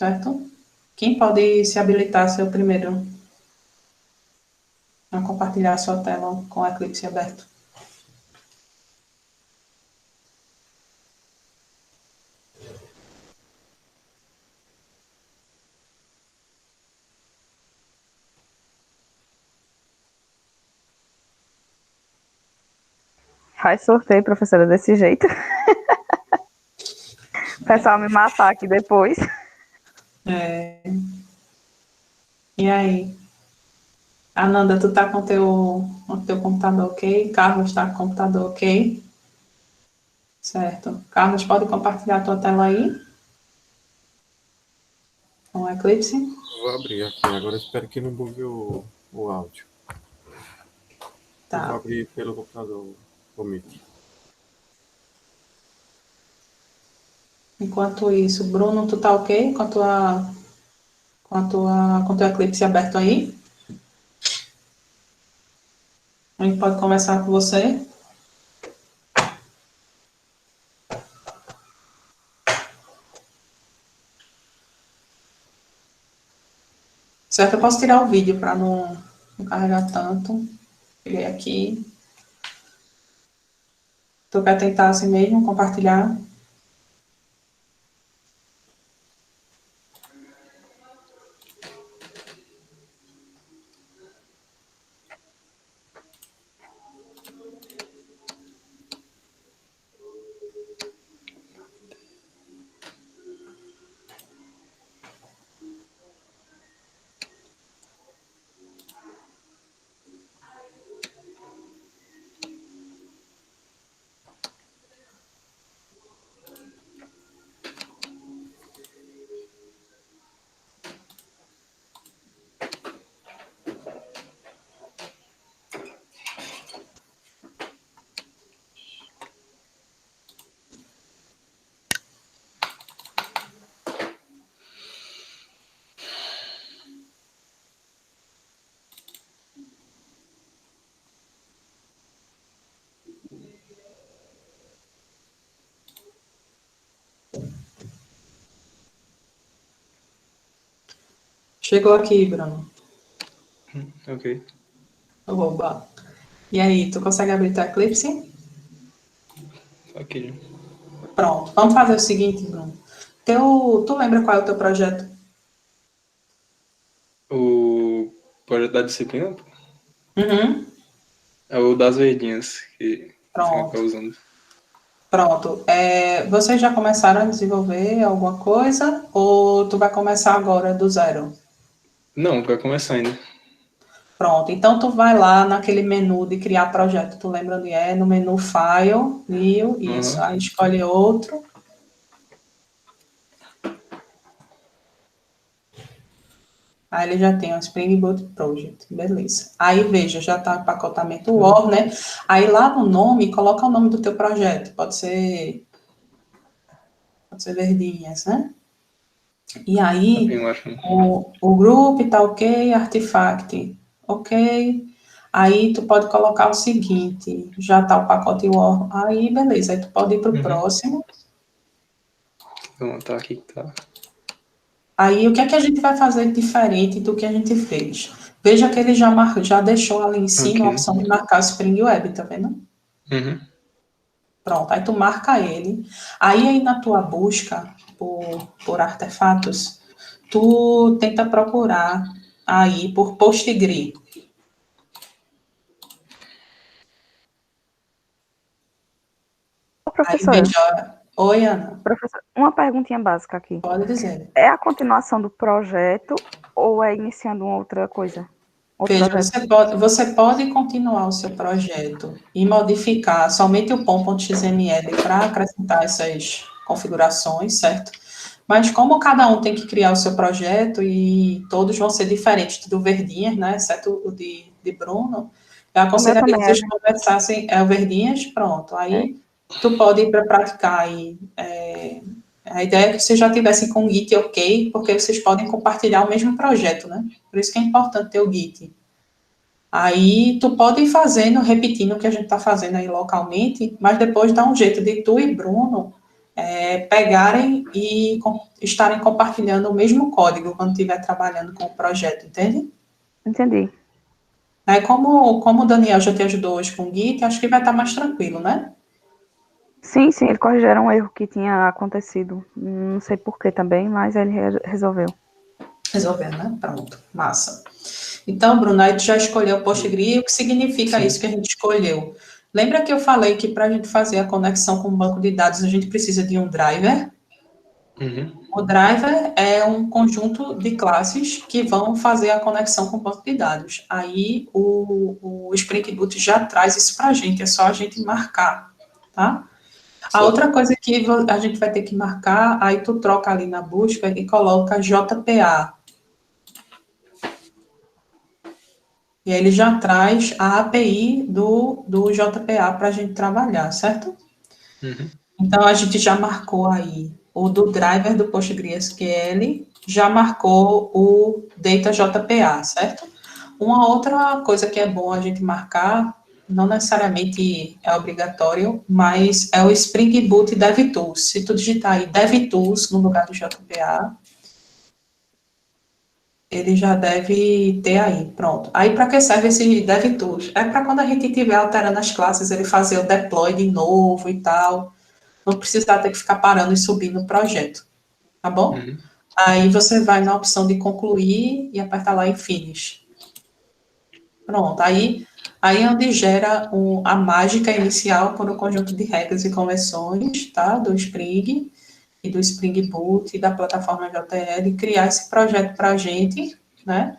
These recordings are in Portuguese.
certo? Quem pode se habilitar a ser o primeiro a compartilhar a sua tela com o Eclipse aberto? Faz sorteio, professora, desse jeito. O pessoal me matar aqui depois. E aí? Ananda, tu tá com o teu computador ok? Carlos tá com o computador ok? Certo. Carlos, pode compartilhar a tua tela aí? Com o Eclipse? Vou abrir aqui, agora espero que não bugue o áudio. Eu vou Tá. abrir pelo computador comigo. Enquanto isso, Bruno, tu tá ok com o teu Eclipse aberto aí? A gente pode começar com você. Certo, eu posso tirar o vídeo para não carregar tanto. Peguei aqui. Tu quer tentar assim mesmo, compartilhar? Chegou aqui, Bruno. Ok. Oba. E aí, tu consegue abrir teu Eclipse? Ok. Pronto. Vamos fazer o seguinte, Bruno. Tu lembra qual é o teu projeto? O projeto da disciplina Uhum. é o das verdinhas que você acaba Pronto. usando. Pronto. Vocês já começaram a desenvolver alguma coisa ou tu vai começar agora do zero? Não, vai começar ainda. Pronto. Então tu vai lá naquele menu de criar projeto. Tu lembra onde é? No menu File, New, isso. Aham. Aí escolhe outro. Aí ele já tem o Spring Boot Project, beleza. Aí veja, já está empacotamento Word, né? Aí lá no nome, coloca o nome do teu projeto. Pode ser Verdinhas, né? E aí, Eu acho. o group tá ok, Artifact, ok. Aí tu pode colocar o seguinte, já tá o pacote Word. Aí, beleza. Aí tu pode ir para o Uhum. próximo. Então, tá aqui que tá. Aí, o que é que a gente vai fazer diferente do que a gente fez? Veja que ele já deixou ali em cima a Ok. opção de marcar o Spring Web, tá vendo? Uhum. Pronto, aí tu marca ele. Aí na tua busca por artefatos, tu tenta procurar aí por PostgRE. Aí Professora, veja. Oi, Ana, professora, uma perguntinha básica aqui. pode dizer. É a continuação do projeto ou é iniciando uma outra coisa? Outro Veja, projeto? você pode continuar o seu projeto e modificar somente o pom.xml para acrescentar essas configurações, certo? Mas como cada um tem que criar o seu projeto e todos vão ser diferentes do Verdinhas, né? Exceto o de Bruno, eu O meu aconselharia que também é, vocês conversassem, o Verdinhas, pronto. é. Aí tu pode ir para praticar aí. A ideia é que vocês já tivessem com o Git ok, porque vocês podem compartilhar o mesmo projeto, né? Por isso que é importante ter o Git. Aí tu pode ir fazendo, repetindo o que a gente está fazendo aí localmente, mas depois dá um jeito de tu e Bruno pegarem e estarem compartilhando o mesmo código quando estiver trabalhando com o projeto, entende? Entendi. Aí, como o Daniel já te ajudou hoje com o Git, acho que vai estar mais tranquilo, né? Sim, sim, ele corrigiram um erro que tinha acontecido. Não sei por que também, mas ele resolveu. Resolvendo, né? Pronto, massa. Então, Bruno, aí tu já escolheu o Postgre, o que significa isso que a gente escolheu? Lembra que eu falei que para a gente fazer a conexão com o banco de dados, a gente precisa de um driver? Uhum. O driver é um conjunto de classes que vão fazer a conexão com o banco de dados. Aí o Spring Boot já traz isso para a gente, é só a gente marcar, tá? A outra coisa que a gente vai ter que marcar, aí tu troca ali na busca e coloca JPA. E aí ele já traz a API do JPA para a gente trabalhar, certo? Uhum. Então, a gente já marcou aí o do driver do PostgreSQL, já marcou o Data JPA, certo? Uma outra coisa que é bom a gente marcar, não necessariamente é obrigatório, mas é o Spring Boot DevTools. Se tu digitar aí DevTools no lugar do JPA, ele já deve ter aí, pronto. Aí, para que serve esse DevTools? É para quando a gente estiver alterando as classes, ele fazer o deploy de novo e tal, não precisar ter que ficar parando e subindo o projeto, tá bom? Uhum. Aí você vai na opção de concluir e aperta lá em Finish. Pronto, aí é onde gera a mágica inicial por um conjunto de regras e convenções, tá? Do Spring e do Spring Boot e da plataforma JTL, criar esse projeto para a gente, né?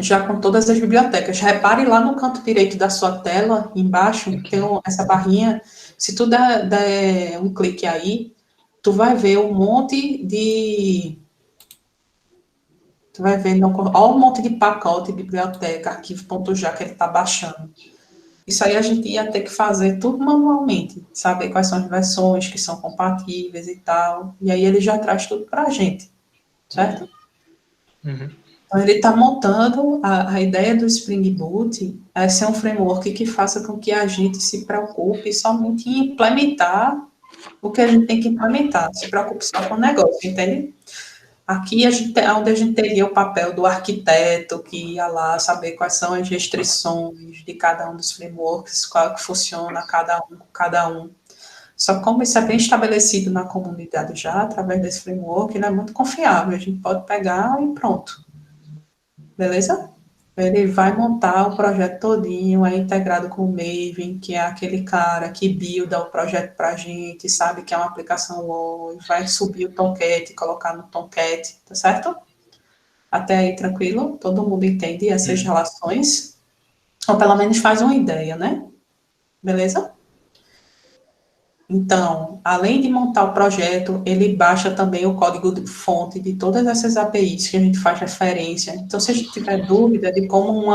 Já com todas as bibliotecas. Repare lá no canto direito da sua tela, embaixo, tem essa barrinha. Se tu der um clique aí, tu vai ver um monte de... Tu vai ver, olha um monte de pacote, biblioteca, arquivo.já que ele está baixando. Isso aí a gente ia ter que fazer tudo manualmente, saber quais são as versões que são compatíveis e tal. E aí ele já traz tudo para a gente, certo? Uhum. Então, ele está montando a ideia do Spring Boot é ser um framework que faça com que a gente se preocupe somente em implementar o que a gente tem que implementar, se preocupe só com o negócio, entende? Aqui é onde a gente teria o papel do arquiteto, que ia lá saber quais são as restrições de cada um dos frameworks, qual que funciona cada um. Só que como isso é bem estabelecido na comunidade já, através desse framework, ele é muito confiável, a gente pode pegar e pronto. Beleza? Ele vai montar o projeto todinho, é integrado com o Maven, que é aquele cara que builda o projeto para a gente, sabe que é uma aplicação web, vai subir o Tomcat, colocar no Tomcat, tá certo? Até aí, tranquilo? Todo mundo entende essas relações? Ou pelo menos faz uma ideia, né? Beleza? Então, além de montar o projeto, ele baixa também o código de fonte de todas essas APIs que a gente faz referência. Então, se a gente tiver dúvida de como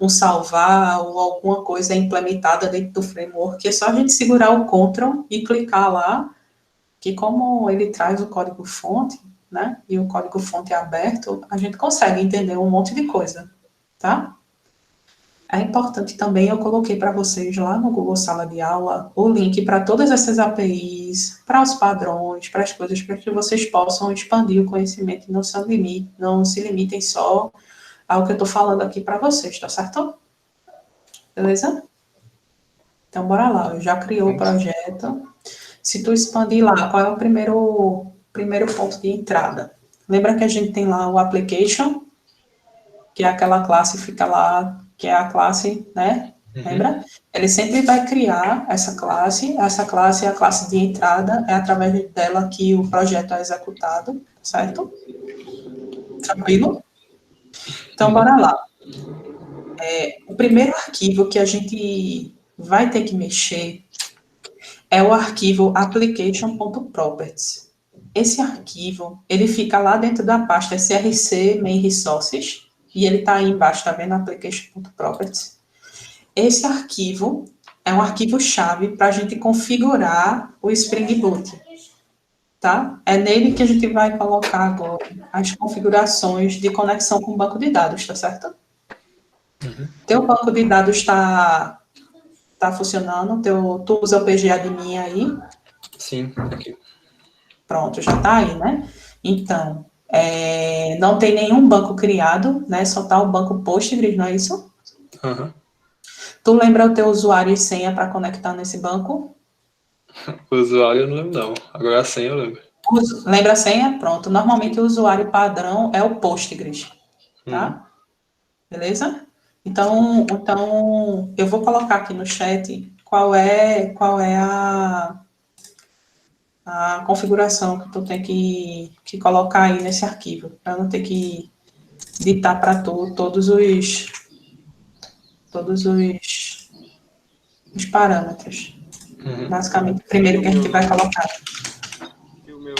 um salvar ou alguma coisa é implementada dentro do framework, é só a gente segurar o Ctrl e clicar lá, que como ele traz o código fonte, né, e o código fonte é aberto, a gente consegue entender um monte de coisa, tá? É importante também, eu coloquei para vocês lá no Google Sala de Aula o link para todas essas APIs, para os padrões, para as coisas, para que vocês possam expandir o conhecimento e não se limitem só ao que eu estou falando aqui para vocês, tá certo? Beleza? Então, bora lá, eu já criei o projeto. Se tu expandir lá, qual é o primeiro ponto de entrada? Lembra que a gente tem lá o application, que é aquela classe, fica lá, que é a classe, né? Lembra? Ele sempre vai criar essa classe é a classe de entrada, é através dela que o projeto é executado, certo? Tranquilo? Então, bora lá. O primeiro arquivo que a gente vai ter que mexer é o arquivo application.properties. Esse arquivo, ele fica lá dentro da pasta src main resources, e ele está aí embaixo, tá vendo? Application.properties. Esse arquivo é um arquivo-chave para a gente configurar o Spring Boot, tá? É nele que a gente vai colocar agora as configurações de conexão com o banco de dados, tá certo? Teu banco de dados está Tá funcionando? Tu usa o PGAdmin aí? Sim, aqui. Pronto, já tá aí, né? Então, não tem nenhum banco criado, né? Só tá o banco Postgres, não é isso? Aham. Tu lembra o teu usuário e senha para conectar nesse banco? O usuário eu não lembro, não. Agora a senha eu lembro. Lembra a senha? Pronto. Normalmente o usuário padrão é o Postgres, Uhum. tá? Beleza? Então eu vou colocar aqui no chat qual é a configuração que tu tem que colocar aí nesse arquivo, para não ter que ditar para tu os parâmetros. Uhum. Basicamente, o primeiro que a gente vai colocar. Se o meu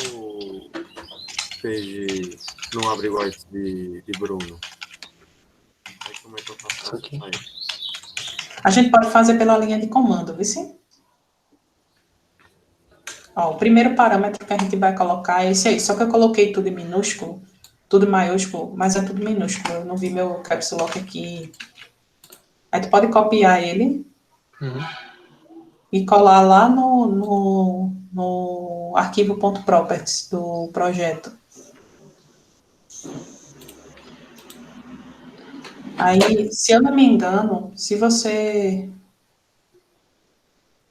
PG não abre igual esse de Bruno, aí como é que eu faço Isso pra aqui. sair? A gente pode fazer pela linha de comando, viu sim? Ó, o primeiro parâmetro que a gente vai colocar é esse aí, só que eu coloquei tudo em minúsculo, tudo em maiúsculo, mas é tudo minúsculo, eu não vi meu caps lock aqui. Aí tu pode copiar ele Uhum. e colar lá no arquivo .properties do projeto. Aí, se eu não me engano, se você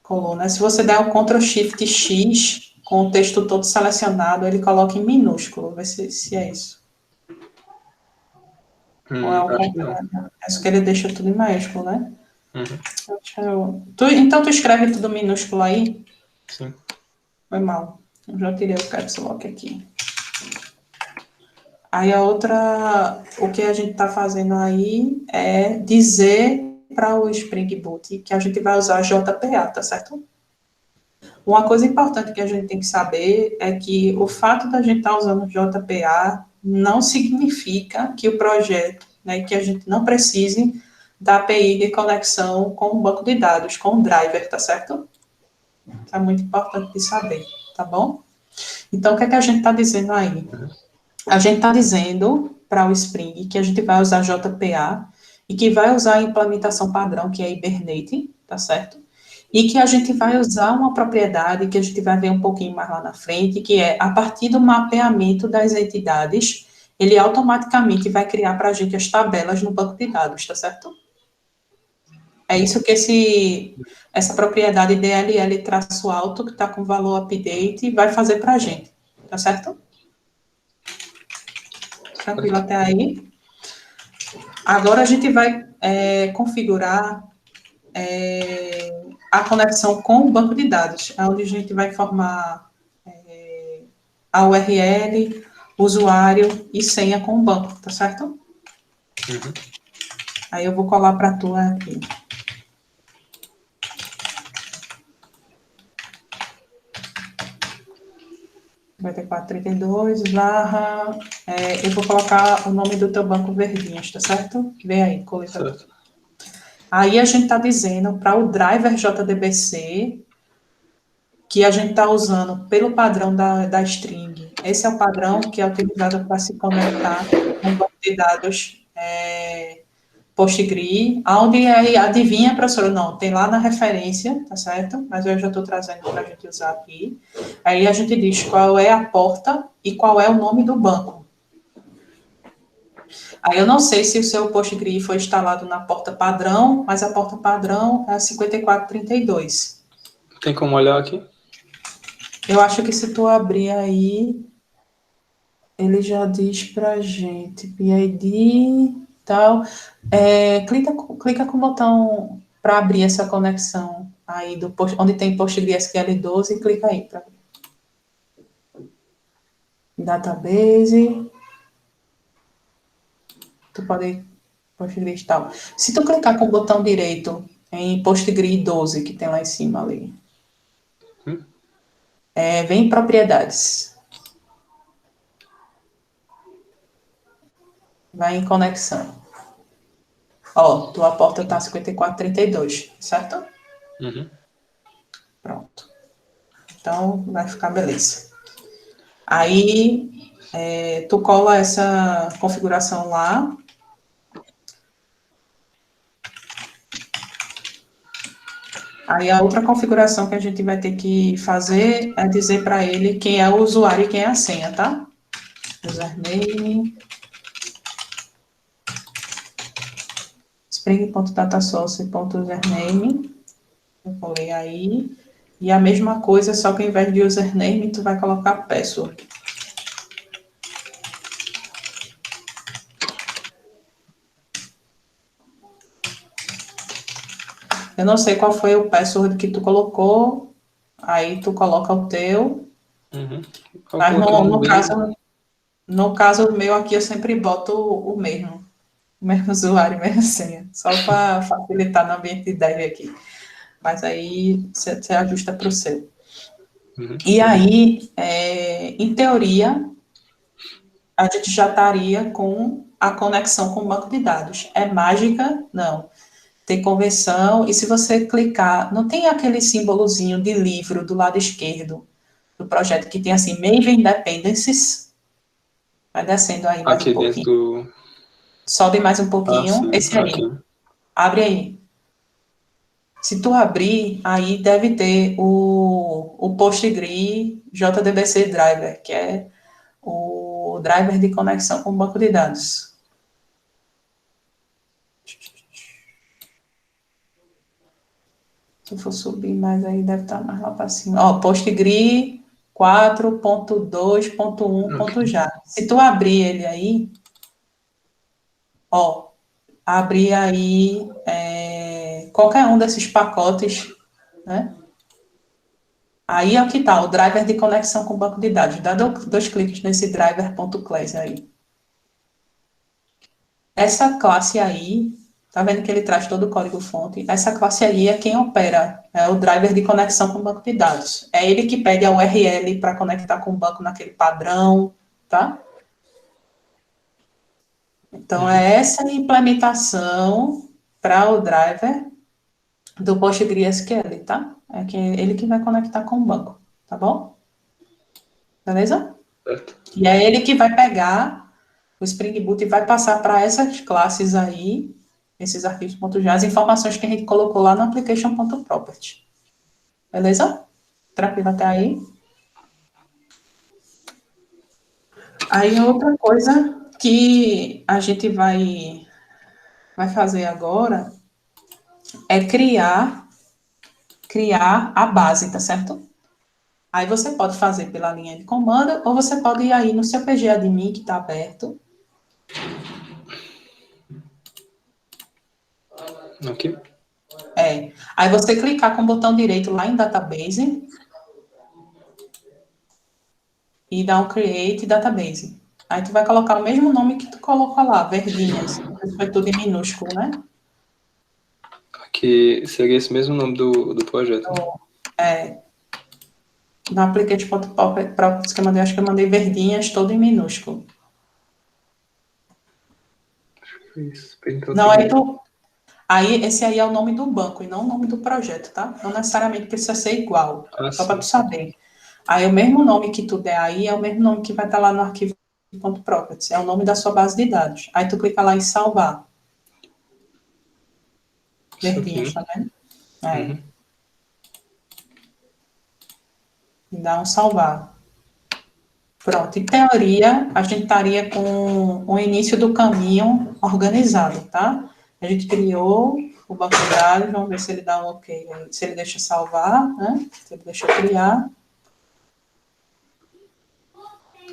colou, né? Se você der o Ctrl Shift X com o texto todo selecionado, ele coloca em minúsculo, vai ser se é isso. Ou é o Acho que não. contrário? Acho que ele deixa tudo em maiúsculo, né? Uhum. Então tu escreve tudo minúsculo aí? Sim. Foi mal. Eu já tirei o caps lock aqui. Aí a outra, o que a gente está fazendo aí é dizer para o Spring Boot que a gente vai usar JPA, tá certo? Uma coisa importante que a gente tem que saber é que o fato da gente estar usando JPA não significa que o projeto, né, que a gente não precise da API de conexão com o banco de dados, com o driver, tá certo? É muito importante de saber, tá bom? Então, o que é que a gente está dizendo aí? A gente está dizendo para o Spring que a gente vai usar JPA e que vai usar a implementação padrão, que é Hibernate, tá certo? E que a gente vai usar uma propriedade que a gente vai ver um pouquinho mais lá na frente, que é a partir do mapeamento das entidades, ele automaticamente vai criar para a gente as tabelas no banco de dados, tá certo? É isso que essa propriedade DLL-alto, que está com valor update, vai fazer para a gente, tá certo? Tranquilo até aí? Agora a gente vai configurar a conexão com o banco de dados, onde a gente vai informar a URL, usuário e senha com o banco, tá certo? Uhum. Aí eu vou colar para tu aqui. Vai ter 432 barra. Eu vou colocar o nome do teu banco verdinhas, tá certo? Vem aí, coleta. Certo. Aí a gente está dizendo para o driver JDBC que a gente está usando pelo padrão da string. Esse é o padrão que é utilizado para se conectar com o banco de dados Postgre, onde aí adivinha, professora? Não, tem lá na referência, tá certo? Mas eu já estou trazendo para a gente usar aqui. Aí a gente diz qual é a porta e qual é o nome do banco. Aí eu não sei se o seu Postgre foi instalado na porta padrão, mas a porta padrão é a 5432. Tem como olhar aqui? Eu acho que se tu abrir aí, ele já diz pra gente, PID e tal. Clica com o botão para abrir essa conexão aí onde tem PostgreSQL 12, clica aí para database. Tu pode Postgre e tal. Se tu clicar com o botão direito em Postgre 12, que tem lá em cima ali, vem em propriedades. Vai em conexão. Ó, tua porta tá 5432, certo? Uhum. Pronto. Então, vai ficar beleza. Aí, tu cola essa configuração lá. Aí a outra configuração que a gente vai ter que fazer é dizer para ele quem é o usuário e quem é a senha, tá? Username, spring.datasource.username, eu colei aí, e a mesma coisa, só que ao invés de username, tu vai colocar password. Eu não sei qual foi o password que tu colocou, aí tu coloca o teu, Uhum. mas Eu coloquei no caso meu aqui eu sempre boto o mesmo usuário, mesma senha, só para facilitar no ambiente de dev aqui. Mas aí você ajusta para o seu. Uhum. E aí, em teoria, a gente já estaria com a conexão com o banco de dados. É mágica? Não. Tem conversão, e se você clicar, não tem aquele símbolozinho de livro do lado esquerdo do projeto que tem assim, Maven Dependencies? Vai descendo aí mais um Aqui dentro pouquinho. do. Sobe mais um Ah, pouquinho. sim. Esse Aqui. aí. Abre aí. Se tu abrir, aí deve ter o Postgre JDBC Driver, que é o driver de conexão com o banco de dados. Se for subir mais aí, deve estar mais lá para cima. Ó, Postgre 4.2.1.jar. Se tu abrir ele aí, ó, abrir aí qualquer um desses pacotes, né? Aí é o que tá, o driver de conexão com o banco de dados. Dá dois cliques nesse driver.class aí. Essa classe aí, tá vendo que ele traz todo o código-fonte? Essa classe aí é quem opera, é o driver de conexão com o banco de dados. É ele que pede a URL para conectar com o banco naquele padrão, tá? Então, é essa implementação para o driver do PostgreSQL, tá? Ele que vai conectar com o banco, tá bom? Beleza? Certo. E é ele que vai pegar o Spring Boot e vai passar para essas classes aí, esses arquivos.jar, as informações que a gente colocou lá no application.property. Beleza? Tranquilo até aí? Aí outra coisa que a gente vai fazer agora é criar a base, tá certo? Aí você pode fazer pela linha de comando, ou você pode ir aí no seu pgadmin que está aberto. Aqui. Aí você clicar com o botão direito lá em Database e dar um Create Database. Aí tu vai colocar o mesmo nome que tu colocou lá, Verdinhas. Isso foi tudo em minúsculo, né? Aqui seria esse mesmo nome do projeto. No application.properties que eu mandei, acho que eu mandei Verdinhas todo em minúsculo. Isso. Não, aí esse aí é o nome do banco e não o nome do projeto, tá? Não necessariamente precisa ser igual, Ah, só para tu sim. saber. Aí o mesmo nome que tu der aí é o mesmo nome que vai estar lá no arquivo .properties, é o nome da sua base de dados. Aí tu clica lá em salvar. Isso Verdinhas, aqui. tá vendo? Uhum. E dá um salvar. Pronto, em teoria, a gente estaria com o início do caminho organizado, tá? A gente criou o banco de dados, vamos ver se ele dá um ok, se ele deixa salvar, né? Se ele deixa criar.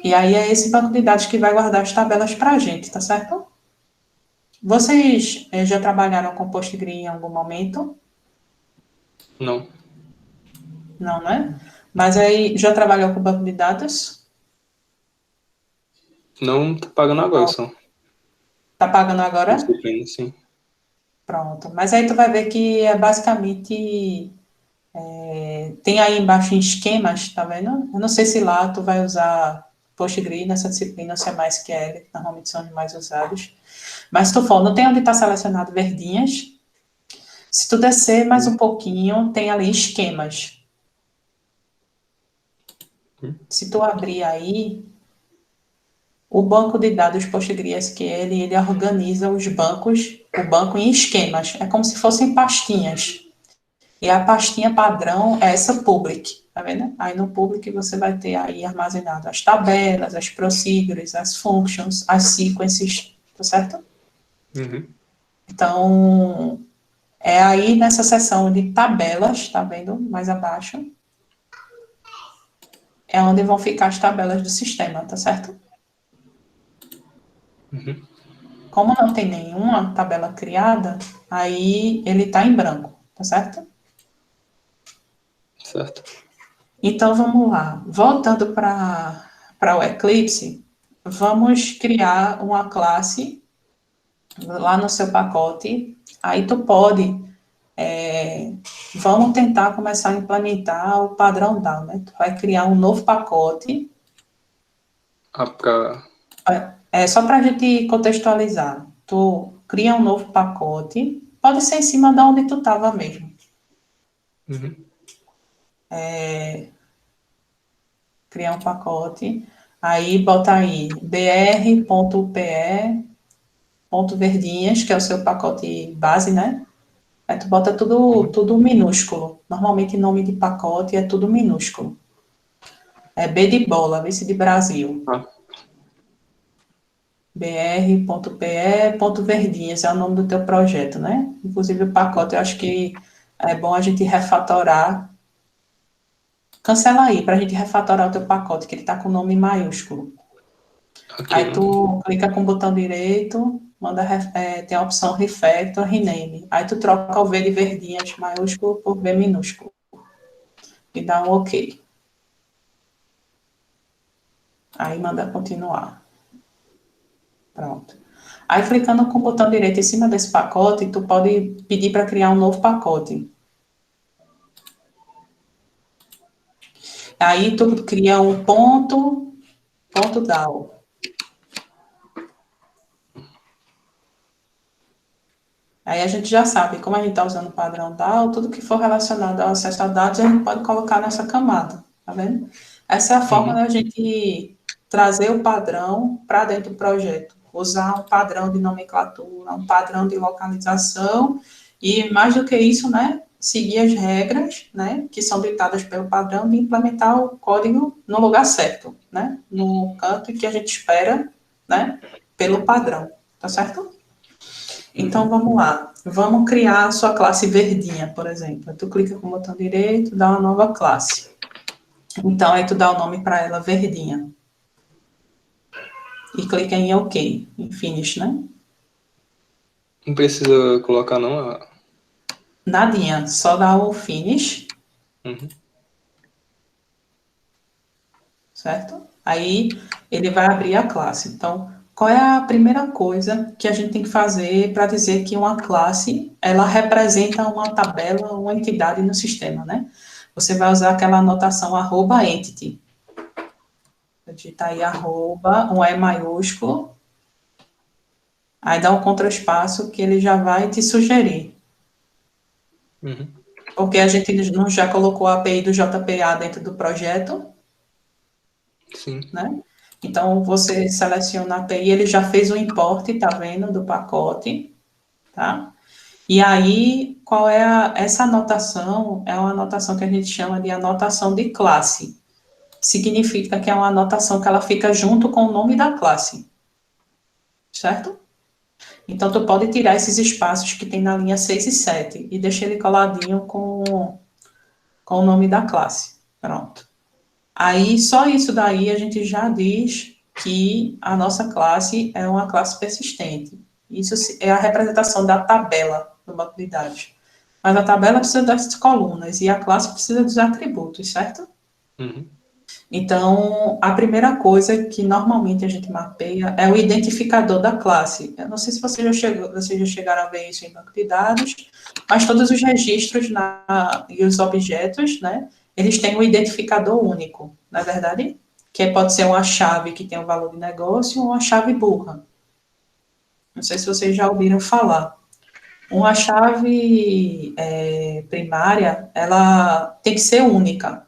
E aí é esse banco de dados que vai guardar as tabelas para a gente, tá certo? Vocês já trabalharam com Postgre em algum momento? Não. Não, né? Mas aí já trabalhou com banco de dados? Não tá pagando agora, só. Tá pagando agora? Disciplina, sim. Pronto. Mas aí tu vai ver que é basicamente tem aí embaixo em esquemas, tá vendo? Eu não sei se lá tu vai usar Postgre nessa disciplina ou se é MySQL, que normalmente são os mais usados. Mas se tu for, não tem onde está selecionado verdinhas. Se tu descer mais um pouquinho, tem ali esquemas. Se tu abrir aí, o banco de dados PostgreSQL, ele organiza os bancos, o banco em esquemas. É como se fossem pastinhas. E a pastinha padrão é essa public, tá vendo? Aí no public você vai ter aí armazenado as tabelas, as procedures, as functions, as sequences, tá certo? Uhum. Então, é aí nessa seção de tabelas, tá vendo? Mais abaixo. É onde vão ficar as tabelas do sistema, tá certo? Uhum. Como não tem nenhuma tabela criada, aí ele está em branco, tá certo? Certo. Então, vamos lá. Voltando para o Eclipse, vamos criar uma classe lá no seu pacote. Aí tu pode, vamos tentar começar a implementar o padrão DAO, né? Tu vai criar um novo pacote. Só para a gente contextualizar. Tu cria um novo pacote, pode ser em cima de onde tu estava mesmo. Uhum. Criar um pacote, aí bota aí br.pe.verdinhas, que é o seu pacote base, né? Aí tu bota tudo minúsculo. Normalmente nome de pacote é tudo minúsculo. É B de bola, B de Brasil. Ah. br.pe.verdinhas é o nome do teu projeto, né? Inclusive o pacote, eu acho que é bom a gente refatorar. Cancela aí, para a gente refatorar o teu pacote, que ele está com o nome maiúsculo. Ok. Aí tu clica com o botão direito, tem a opção Refactor, Rename. Aí tu troca o V de verdinhas maiúsculo por V minúsculo. E dá um OK. Aí manda continuar. Pronto. Aí clicando com o botão direito em cima desse pacote, tu pode pedir para criar um novo pacote. Aí tu cria um ponto DAO. Aí a gente já sabe, como a gente está usando o padrão DAO, tudo que for relacionado ao acesso a dados, a gente pode colocar nessa camada, tá vendo? Essa é a forma da gente trazer o padrão para dentro do projeto. Usar um padrão de nomenclatura, um padrão de localização e, mais do que isso, né, seguir as regras, né, que são ditadas pelo padrão de implementar o código no lugar certo, né, no canto que a gente espera, né, pelo padrão, tá certo? Então, vamos lá. Vamos criar a sua classe verdinha, por exemplo. Tu clica com o botão direito, dá uma nova classe. Então, aí tu dá o nome para ela verdinha. E clica em OK, em Finish, né? Não precisa colocar não. Nadinha, só dá o Finish, Uhum. certo? Aí ele vai abrir a classe. Então, qual é a primeira coisa que a gente tem que fazer para dizer que uma classe, ela representa uma tabela, uma entidade no sistema, né? Você vai usar aquela anotação @entity. Digita aí um E maiúsculo, aí dá um contraspaço que ele já vai te sugerir. Uhum. Porque a gente não já colocou a API do JPA dentro do projeto, Sim. né? Então, você seleciona a API, ele já fez o import, tá vendo, do pacote, tá? E aí, essa anotação é uma anotação que a gente chama de anotação de classe. Significa que é uma anotação que ela fica junto com o nome da classe, certo? Então, tu pode tirar esses espaços que tem na linha 6 e 7 e deixar ele coladinho com o nome da classe. Pronto. Aí, só isso daí a gente já diz que a nossa classe é uma classe persistente. Isso é a representação da tabela do banco de dados. Mas a tabela precisa das colunas e a classe precisa dos atributos, certo? Uhum. Então, a primeira coisa que normalmente a gente mapeia é o identificador da classe. Eu não sei se vocês já chegaram a ver isso em banco de dados, mas todos os registros e os objetos, né, eles têm um identificador único, não é verdade? Que pode ser uma chave que tem um valor de negócio ou uma chave burra. Não sei se vocês já ouviram falar. Uma chave primária, ela tem que ser única.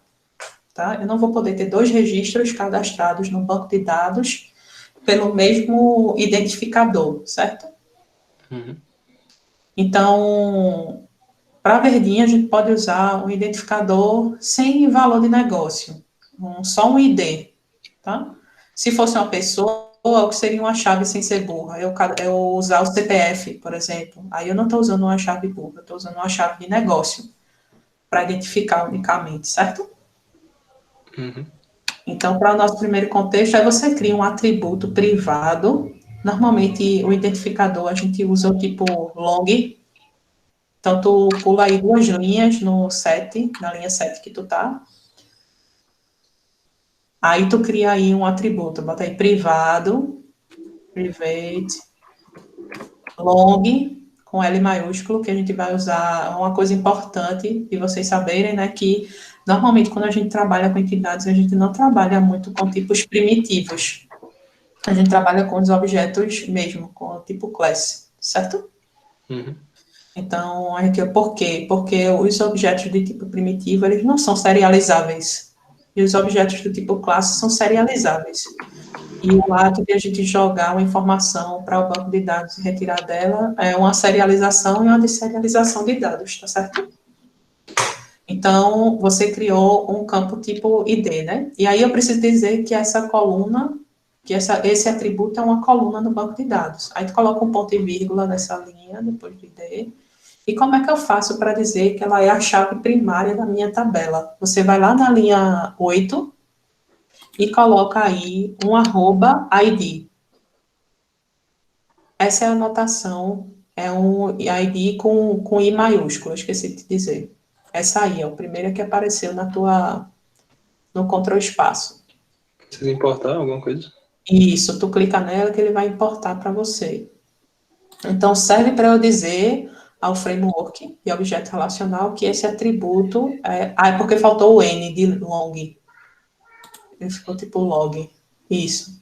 Tá? Eu não vou poder ter dois registros cadastrados no banco de dados pelo mesmo identificador, certo? Uhum. Então, Para a verdinha, a gente pode usar um identificador sem valor de negócio, só um ID, tá? Se fosse uma pessoa, o que seria uma chave sem ser burra? Eu usar o CPF, por exemplo. Aí eu não estou usando uma chave burra, eu estou usando uma chave de negócio para identificar unicamente, certo? Uhum. Então, para o nosso primeiro contexto, aí você cria um atributo privado. Normalmente, o identificador a gente usa o tipo long. Então, tu pula aí 2 linhas no set, na linha 7 que tu tá. Aí tu cria aí um atributo, bota aí privado, private, long, com L maiúsculo, que a gente vai usar uma coisa importante de vocês saberem, né, que normalmente quando a gente trabalha com entidades, a gente não trabalha muito com tipos primitivos. A gente trabalha com os objetos mesmo, com o tipo class, certo? Uhum. Então, por quê? Porque os objetos de tipo primitivo, eles não são serializáveis. E os objetos do tipo classe são serializáveis. E o ato de a gente jogar uma informação para o banco de dados e retirar dela é uma serialização e uma deserialização de dados, tá certo? Então, você criou um campo tipo ID, né? E aí eu preciso dizer que essa coluna, esse atributo é uma coluna no banco de dados. Aí tu coloca um ponto e vírgula nessa linha, depois do ID. E como é que eu faço para dizer que ela é a chave primária da minha tabela? Você vai lá na linha 8 e coloca aí um @ID. Essa é a anotação, é um ID com I maiúsculo, esqueci de dizer. Essa aí é o primeiro que apareceu no control espaço. Precisa importar alguma coisa? Isso, tu clica nela que ele vai importar para você. Então, serve para eu dizer ao framework de objeto relacional que esse atributo é porque faltou o N de long. Ele ficou tipo log. Isso.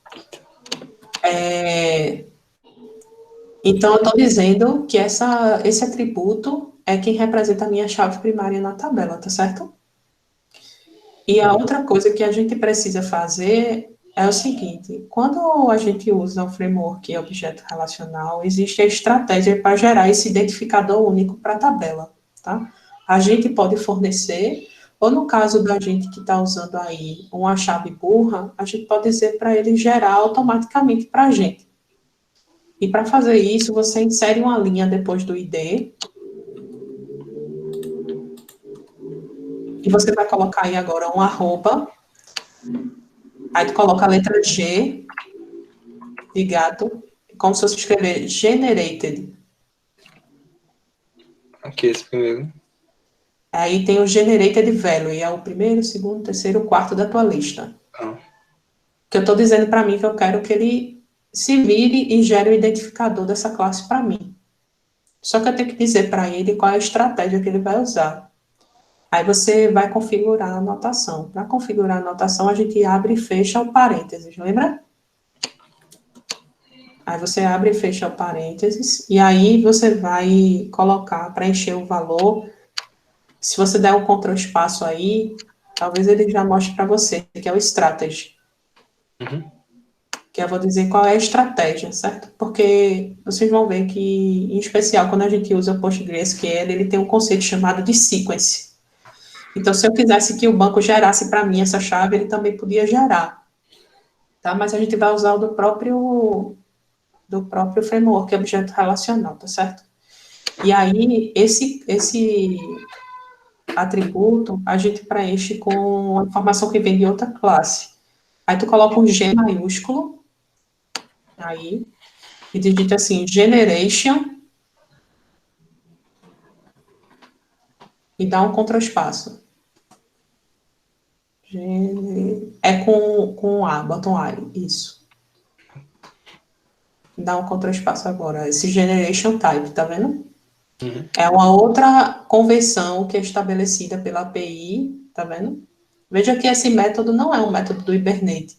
Então, eu estou dizendo que esse atributo é quem representa a minha chave primária na tabela, tá certo? E a outra coisa que a gente precisa fazer é o seguinte: quando a gente usa um framework objeto relacional, existe a estratégia para gerar esse identificador único para a tabela, tá? A gente pode fornecer, ou no caso da gente que está usando aí uma chave burra, a gente pode dizer para ele gerar automaticamente para a gente. E para fazer isso, você insere uma linha depois do ID, e você vai colocar aí agora um arroba. Aí tu coloca a letra G de gato, como se fosse escrever generated. Aqui, esse primeiro. Aí tem o generated value, é o primeiro, segundo, terceiro, quarto da tua lista. Ah. Que eu estou dizendo para mim que eu quero que ele se vire e gere o identificador dessa classe para mim. Só que eu tenho que dizer para ele qual é a estratégia que ele vai usar. Aí você vai configurar a anotação. Para configurar a anotação, a gente abre e fecha o parênteses, lembra? Aí você abre e fecha o parênteses, e aí você vai colocar, preencher o valor. Se você der um Ctrl espaço aí, talvez ele já mostre para você, que é o strategy. Uhum. Que eu vou dizer qual é a estratégia, certo? Porque vocês vão ver que, em especial, quando a gente usa o PostgreSQL, ele tem um conceito chamado de sequence. Então, se eu quisesse que o banco gerasse para mim essa chave, ele também podia gerar. Tá? Mas a gente vai usar o do próprio framework objeto relacional, tá certo? E aí, esse atributo, a gente preenche com a informação que vem de outra classe. Aí tu coloca um G maiúsculo, aí, e digita assim, generation, e dá um contraspaço. É com A, bota um A, isso. Dá um contraspaço agora, esse generation type, tá vendo? Uhum. É uma outra convenção que é estabelecida pela API, tá vendo? Veja que esse método não é um método do Hibernate.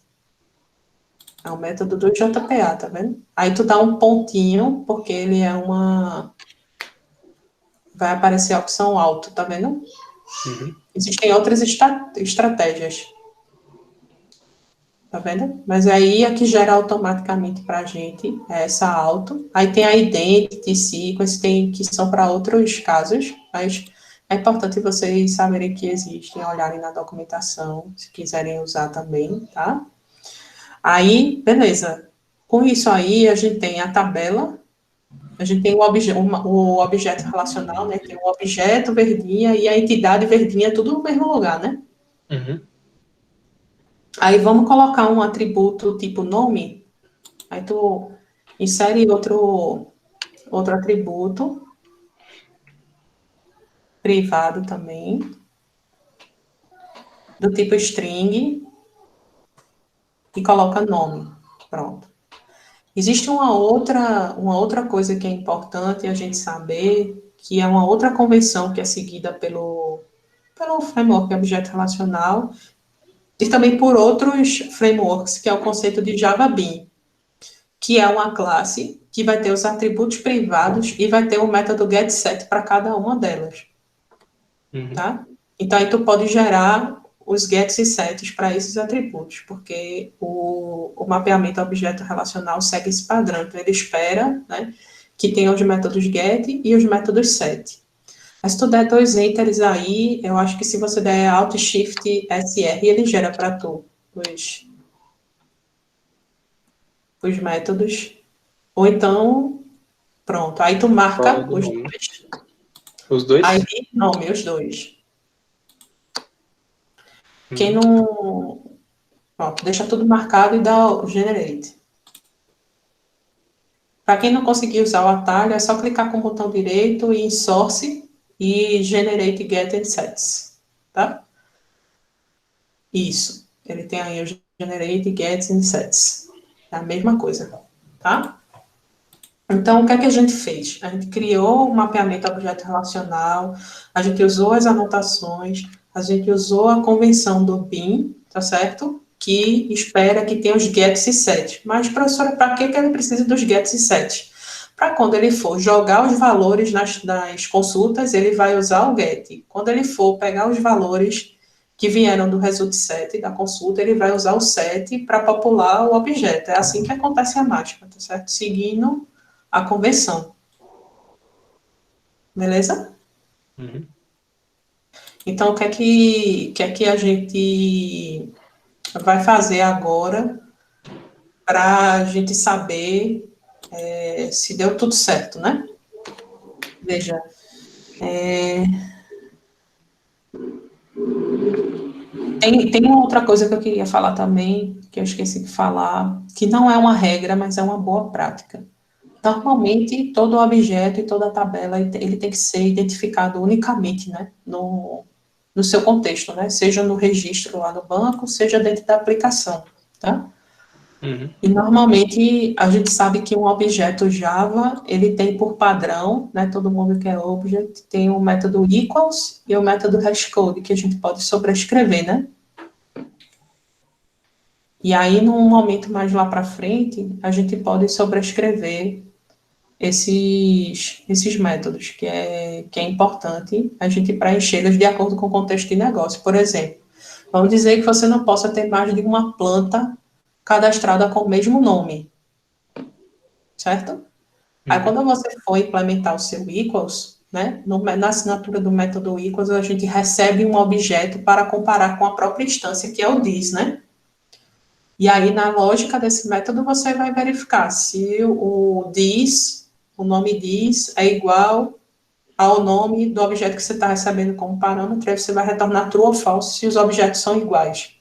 É um método do JPA, tá vendo? Aí tu dá um pontinho, porque ele é uma... Vai aparecer a opção alto, tá vendo? Uhum. Existem outras estratégias. Tá vendo? Mas aí a que gera automaticamente pra gente é essa auto. Aí tem a identity, sequence, tem que são para outros casos, mas É importante vocês saberem que existem, olharem na documentação, se quiserem usar também, tá? Aí, beleza. Com isso aí, a gente tem a tabela, a gente tem o objeto relacional, né? Tem o objeto verdinha e a entidade verdinha, tudo no mesmo lugar, né? Uhum. Aí vamos colocar um atributo tipo nome. Aí tu insere outro atributo privado também, do tipo string, e coloca nome. Pronto. Existe uma outra coisa que é importante a gente saber, que é uma outra convenção que é seguida pelo framework objeto relacional, e também por outros frameworks, que é o conceito de Java Bean, que é uma classe que vai ter os atributos privados e vai ter o método getSet para cada uma delas, Uhum. tá? Então, aí tu pode gerar os gets e sets para esses atributos, porque o mapeamento objeto relacional segue esse padrão. Então, ele espera, né, que tenha os métodos get e os métodos set. Mas se tu der 2 enters aí, eu acho que se você der Alt Shift SR, ele gera para tu os métodos. Ou então, pronto. Aí tu Fala marca do os nome. dois. Os dois? Aí, nome, os dois. Quem Uhum. não... Pronto, deixa tudo marcado e dá o generate. Para quem não conseguir usar o atalho, é só clicar com o botão direito em source e generate get and sets, tá? Isso. Ele tem aí o generate get and sets. É a mesma coisa, tá? Então, o que é que a gente fez? A gente criou o mapeamento objeto relacional, a gente usou as anotações, a gente usou a convenção do BIM, tá certo? Que espera que tenha os gets e sets. Mas, professora, para que ele precisa dos gets e sets? Para quando ele for jogar os valores nas consultas, ele vai usar o get. Quando ele for pegar os valores que vieram do result set da consulta, ele vai usar o set para popular o objeto. É assim que acontece a mágica, tá certo? Seguindo a convenção. Beleza? Uhum. Então, o que é que a gente vai fazer agora para a gente saber se deu tudo certo, né? Veja, tem uma outra coisa que eu queria falar também, que eu esqueci de falar, que não é uma regra, mas é uma boa prática. Normalmente, todo objeto e toda tabela, ele tem que ser identificado unicamente, né, no seu contexto, né, seja no registro lá no banco, seja dentro da aplicação, tá? Uhum. E normalmente a gente sabe que um objeto Java, ele tem por padrão, né, todo mundo que é object, tem o método equals e o método hashcode, que a gente pode sobrescrever, né? E aí, num momento mais lá para frente, a gente pode sobrescrever esses métodos, que é importante a gente preenchê-los de acordo com o contexto de negócio. Por exemplo, vamos dizer que você não possa ter mais de uma planta cadastrada com o mesmo nome, certo? Aí, Uhum. quando você for implementar o seu equals, né, na assinatura do método equals, a gente recebe um objeto para comparar com a própria instância, que é o this, né? E aí, na lógica desse método, você vai verificar se o this, o nome this, é igual ao nome do objeto que você está recebendo como parâmetro, aí você vai retornar true ou false se os objetos são iguais.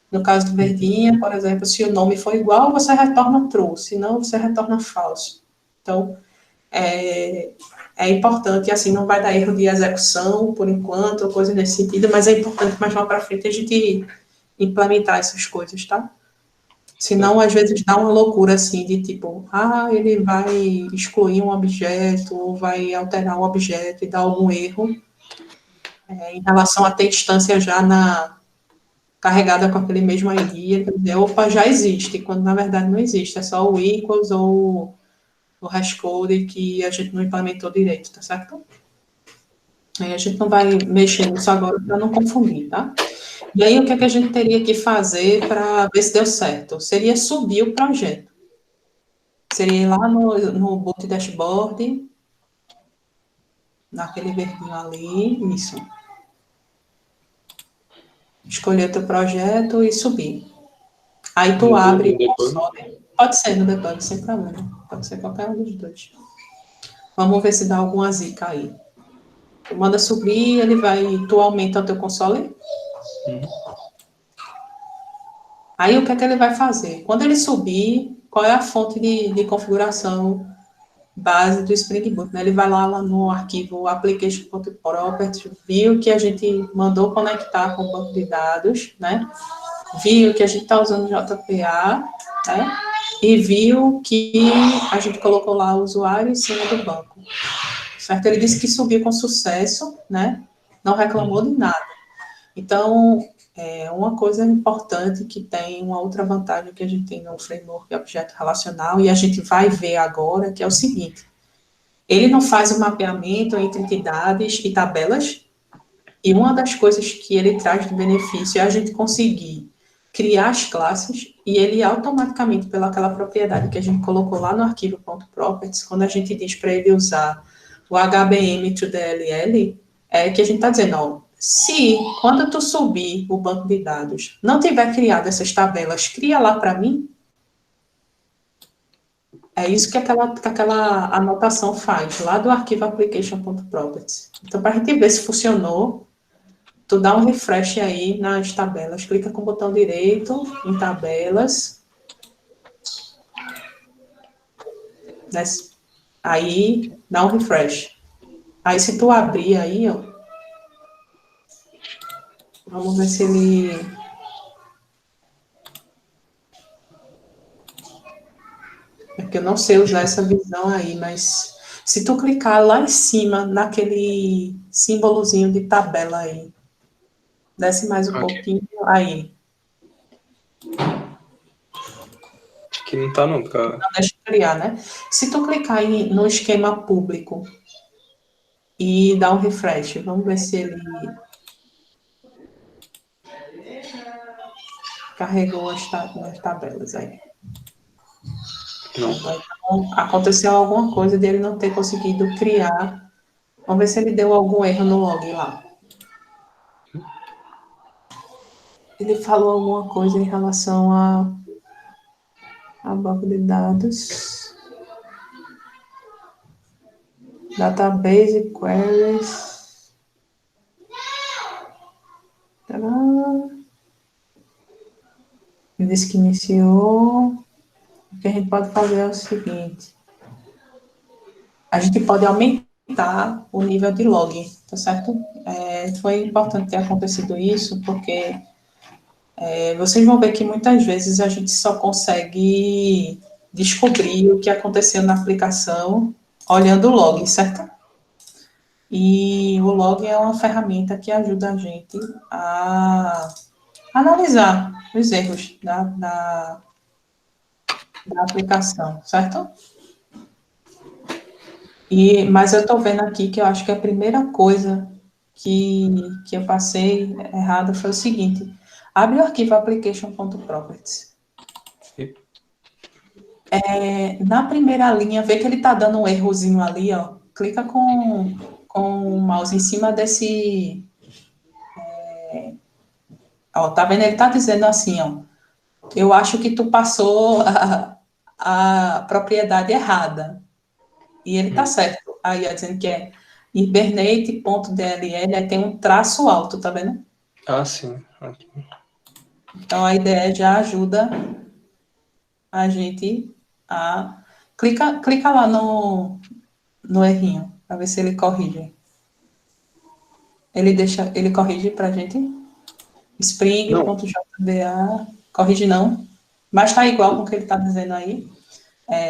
No caso do verdinha, por exemplo, se o nome for igual, você retorna true, se não, você retorna false. Então, é importante, assim, não vai dar erro de execução, por enquanto, ou coisa nesse sentido, mas é importante mais lá para frente a gente implementar essas coisas, tá? Senão, às vezes, dá uma loucura, assim, de tipo, ele vai excluir um objeto, ou vai alterar um objeto e dar algum erro, em relação a ter instância já carregada com aquele mesmo ID, ele vai dizer, opa, já existe, quando na verdade não existe, é só o equals ou o hashcode que a gente não implementou direito, tá certo? Aí a gente não vai mexer nisso agora para não confundir, tá? E aí, o que é que a gente teria que fazer para ver se deu certo? Seria subir o projeto. Seria ir lá no Boot Dashboard, naquele verdinho ali, isso. Escolher o teu projeto e subir. Aí tu No abre o depois. console. Pode ser no debug, sem problema. Pode ser qualquer um dos dois. Vamos ver se dá alguma zica aí. Tu manda subir, tu aumenta o teu console. Aí o que é que ele vai fazer? Quando ele subir, qual é a fonte de configuração base do Spring Boot? Né? Ele vai lá no arquivo application.properties, viu que a gente mandou conectar com o banco de dados, né? Viu que a gente está usando JPA, né? E viu que a gente colocou lá o usuário em cima do banco. Certo? Ele disse que subiu com sucesso, né? Não reclamou de nada. Então, uma coisa importante que tem uma outra vantagem que a gente tem no framework de objeto relacional, e a gente vai ver agora, que é o seguinte: ele não faz o mapeamento entre entidades e tabelas, e uma das coisas que ele traz de benefício é a gente conseguir criar as classes, e ele automaticamente, pelaquela propriedade que a gente colocou lá no arquivo .properties, quando a gente diz para ele usar o HBM to DLL, é que a gente está dizendo, ó, se quando tu subir o banco de dados não tiver criado essas tabelas, cria lá para mim. É isso que aquela anotação faz, lá do arquivo application.properties. Então, para a gente ver se funcionou, tu dá um refresh aí nas tabelas, clica com o botão direito em tabelas, desce, aí dá um refresh. Aí se tu abrir aí, ó, vamos ver se ele... É que eu não sei usar essa visão aí, mas se tu clicar lá em cima, naquele símbolozinho de tabela aí, desce mais um pouquinho, aí. Acho que não tá não, cara. Não deixa eu criar, né? Se tu clicar no esquema público e dar um refresh, vamos ver se ele carregou as tabelas aí. Não. Então, aconteceu alguma coisa dele não ter conseguido criar. Vamos ver se ele deu algum erro no log lá. Ele falou alguma coisa em relação a banco de dados. Database queries. Tadã. Ele disse que iniciou. O que a gente pode fazer é o seguinte. A gente pode aumentar o nível de log, tá certo? Foi importante ter acontecido isso, porque vocês vão ver que muitas vezes a gente só consegue descobrir o que aconteceu na aplicação olhando o log, certo? E o log é uma ferramenta que ajuda a gente a analisar os erros da aplicação, certo? Mas eu estou vendo aqui que eu acho que a primeira coisa que eu passei errado foi o seguinte: abre o arquivo application.properties. Na primeira linha, vê que ele está dando um errozinho ali, ó. Clica com o mouse em cima desse. Ó, tá vendo? Ele está dizendo assim, ó. Eu acho que tu passou a propriedade errada. E ele está certo. Aí, ó, dizendo que é hibernate.dll, aí tem um traço alto, tá vendo? Ah, sim. Aqui. Então, a IDE já ajuda a gente a... Clica lá no errinho, para ver se ele corrige. Ele corrige para a gente? Spring.jba, corrige não, mas está igual com o que ele está dizendo aí.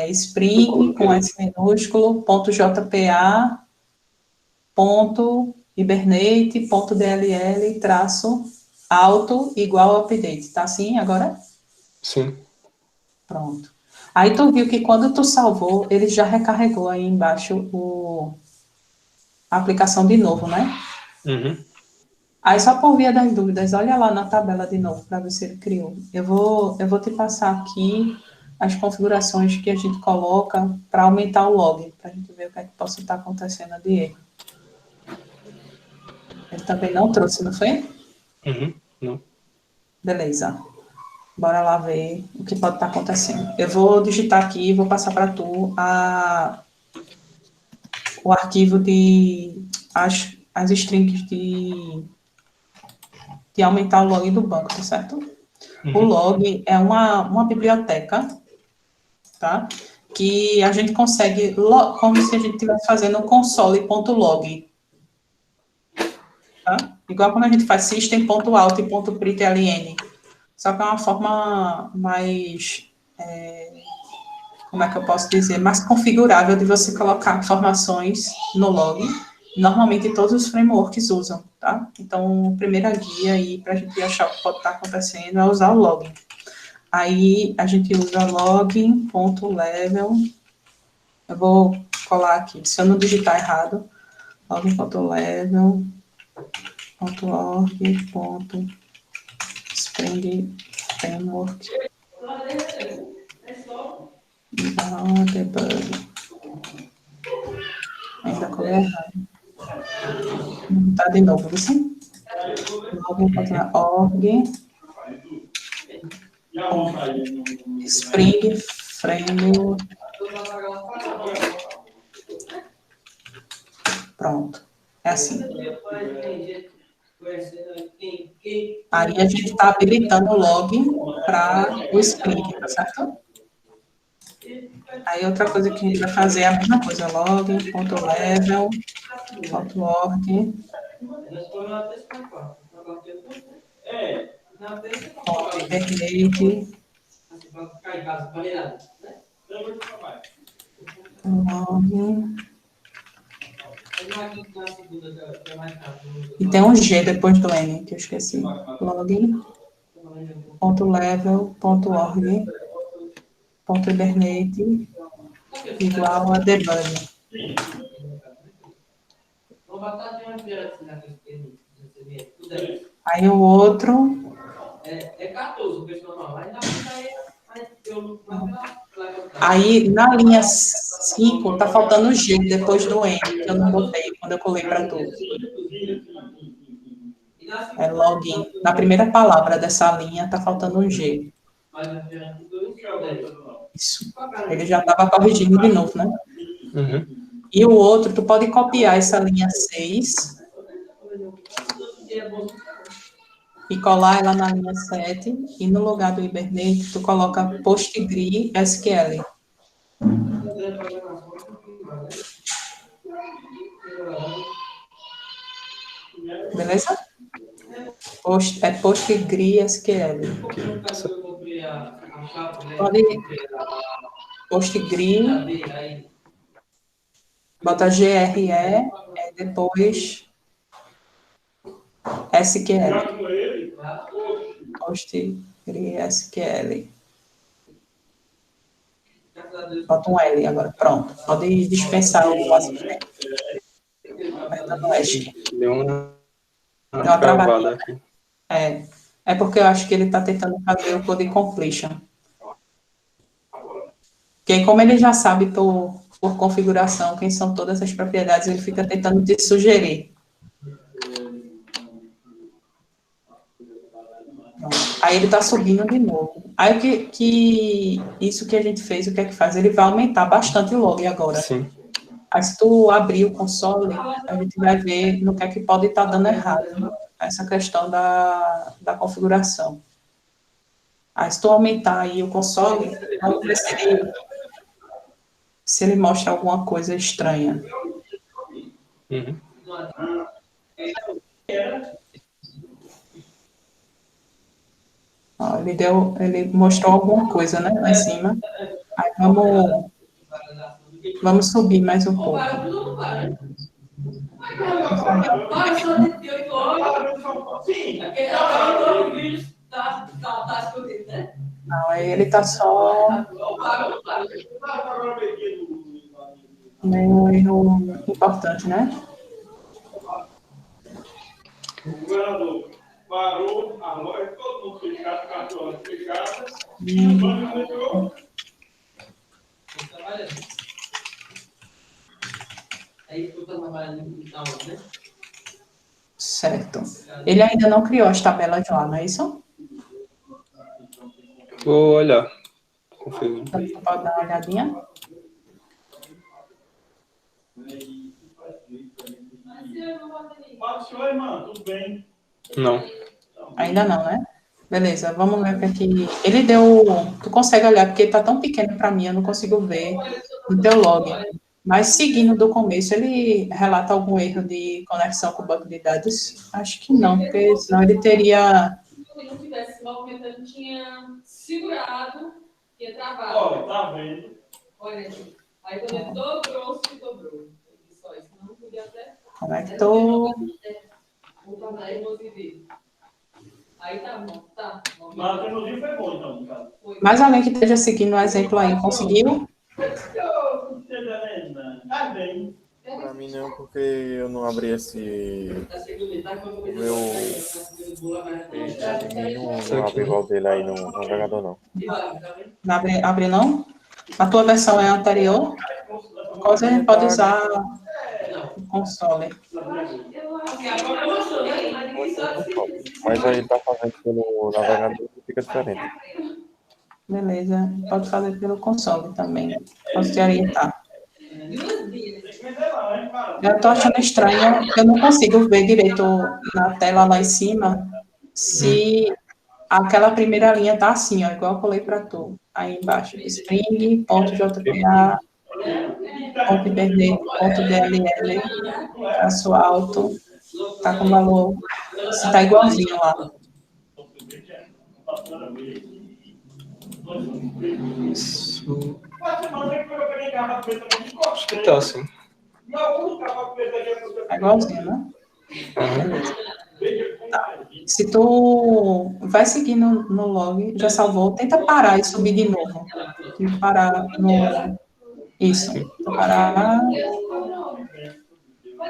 Spring com S minúsculo, .jpa, .hibernate.dll, traço alto igual update. Tá assim agora? Sim. Pronto. Aí tu viu que quando tu salvou, ele já recarregou aí embaixo a aplicação de novo, né? Uhum. Aí só por via das dúvidas, olha lá na tabela de novo para ver se ele criou. Eu vou te passar aqui as configurações que a gente coloca para aumentar o log, para a gente ver o que é que possa estar acontecendo de erro. Ele também não trouxe, não foi? Não. Beleza. Bora lá ver o que pode estar acontecendo. Eu vou digitar aqui e vou passar para tu o arquivo as strings de aumentar o log do banco, tá certo? O log é uma biblioteca, tá? Que a gente consegue, como se a gente estivesse fazendo console.log, tá? Igual quando a gente faz system.out e .println. Só que é uma forma mais, como é que eu posso dizer, mais configurável de você colocar informações no log. Normalmente todos os frameworks usam, tá? Então, a primeira guia aí para a gente achar o que pode estar acontecendo é usar o login. Aí a gente usa login.level. Eu vou colar aqui, se eu não digitar errado, login.level.org.spring framework debug. Ainda colei errado. Vou botar de novo, assim. Login.org.spring framework. Pronto. É assim. Aí a gente está habilitando o login para o Spring, tá certo? Aí outra coisa que a gente vai fazer é a mesma coisa, login.level.org. Hibernate. Login. E tem um G depois do N, que eu esqueci. Login.level.org.hibernate igual a debug. Aí o outro... Aí na linha 5 tá faltando o G depois do N, que eu não botei quando eu colei para tudo. É login. Na primeira palavra dessa linha tá faltando um G. Isso. Ele já estava corrigindo de novo, né? E o outro, tu pode copiar essa linha 6 e colar ela na linha 7, e no lugar do Hibernate, tu coloca PostgreSQL. Beleza? É PostgreSQL. Pode Postgre, bota GRE, depois SQL. PostgreSQL. Bota um L agora, pronto. Pode dispensar o assistente. Apertando F. Deu uma travada travada aqui. É porque eu acho que ele está tentando fazer o code completion. Porque como ele já sabe por configuração quem são todas as propriedades, ele fica tentando te sugerir. Aí ele está subindo de novo. Aí isso que a gente fez, o que é que faz? Ele vai aumentar bastante o log agora. Sim. Aí se tu abrir o console, a gente vai ver no que é que pode estar dando errado, essa questão da configuração. Aí se tu aumentar aí o console, vamos ver se ele mostra alguma coisa estranha. Ó, ele mostrou alguma coisa, né, lá em cima. Aí vamos subir mais um pouco. Não, aí ele está só um erro importante, né? O governador parou a loja, todo mundo fechado, 4 horas fechadas, e o banco fechou. Certo. Ele ainda não criou as tabelas lá, não é isso? Vou olhar. Confirmo. Então, você pode dar uma olhadinha? Pode, senhor, irmão, tudo bem? Não. Ainda não, né? Beleza, vamos ver o que aqui. Ele deu. Tu consegue olhar, porque tá tão pequeno para mim, eu não consigo ver no teu log. Mas seguindo do começo, ele relata algum erro de conexão com o banco de dados? Acho que não, porque senão ele teria. Se ele não tivesse se movimentando, tinha segurado e ia travado. Olha, tá vendo? Olha, aí quando ele dobrou, se dobrou. Ele disse, ó, isso não podia até. Conectou. Vou tornar a emoji dele. Aí tá bom, tá. Mas a tecnologia foi boa, então, no caso. Mais alguém que esteja seguindo o exemplo aí, conseguiu? Tá bem. Pra mim não, porque eu não abri esse. O meu texto não abre igual dele aí no navegador, não. Não abre não? A tua versão é anterior? Coisa a gente pode usar o console. Mas aí tá fazendo pelo navegador e fica diferente. Beleza, pode fazer pelo console também. Posso te orientar. Eu tô achando estranho, eu não consigo ver direito na tela lá em cima se aquela primeira linha tá assim, ó, igual eu falei para tu. Aí embaixo, string, ponto JPA, ponto IBD, ponto DLL, traço alto, tá com valor, se tá igualzinho lá. Isso. Acho Acho que tá assim. Tá igualzinho, né? Uhum. Tá. Se tu vai seguindo no log, já salvou, tenta parar e subir de novo. Tem que parar no... Isso, tenta parar. Foi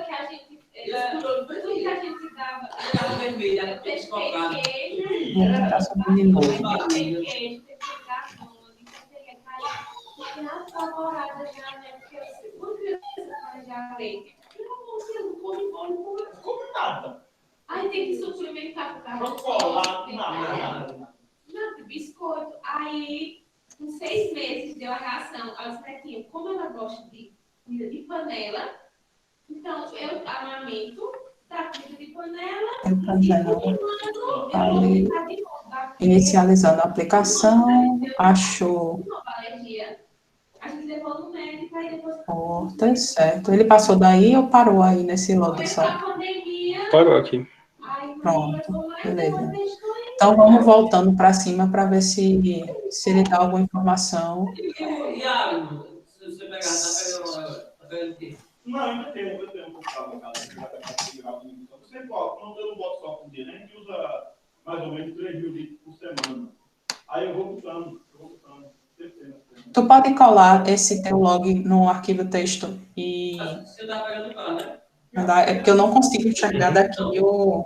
que a gente. Tudo que a gente dava vermelha, peixe, Tá subindo de novo. Como nada. Aí tem que suplementar com carne. Chocolate, nada. Nada, biscoito. Aí, com 6 meses, deu a ração aos netinhos. Como ela gosta de comida de panela, então eu amamento da comida de panela Eu também. e Ali, mando de volta. inicializando a aplicação, achou Uma alergia. A gente levou no médico, aí depois. portas, certo. Ele passou daí ou parou aí nesse log Foi só? a pandemia. Parou aqui. Aí Pronto, beleza. Então vamos voltando para cima para ver se ele dá alguma informação. Não, ainda tem um computador em casa. Você bota, eu não boto só por dia, né? A gente usa mais ou menos 3.000 litros por semana. Aí eu vou botando. Tu pode colar esse teu log no arquivo texto e mandar, é porque eu não consigo enxergar daqui o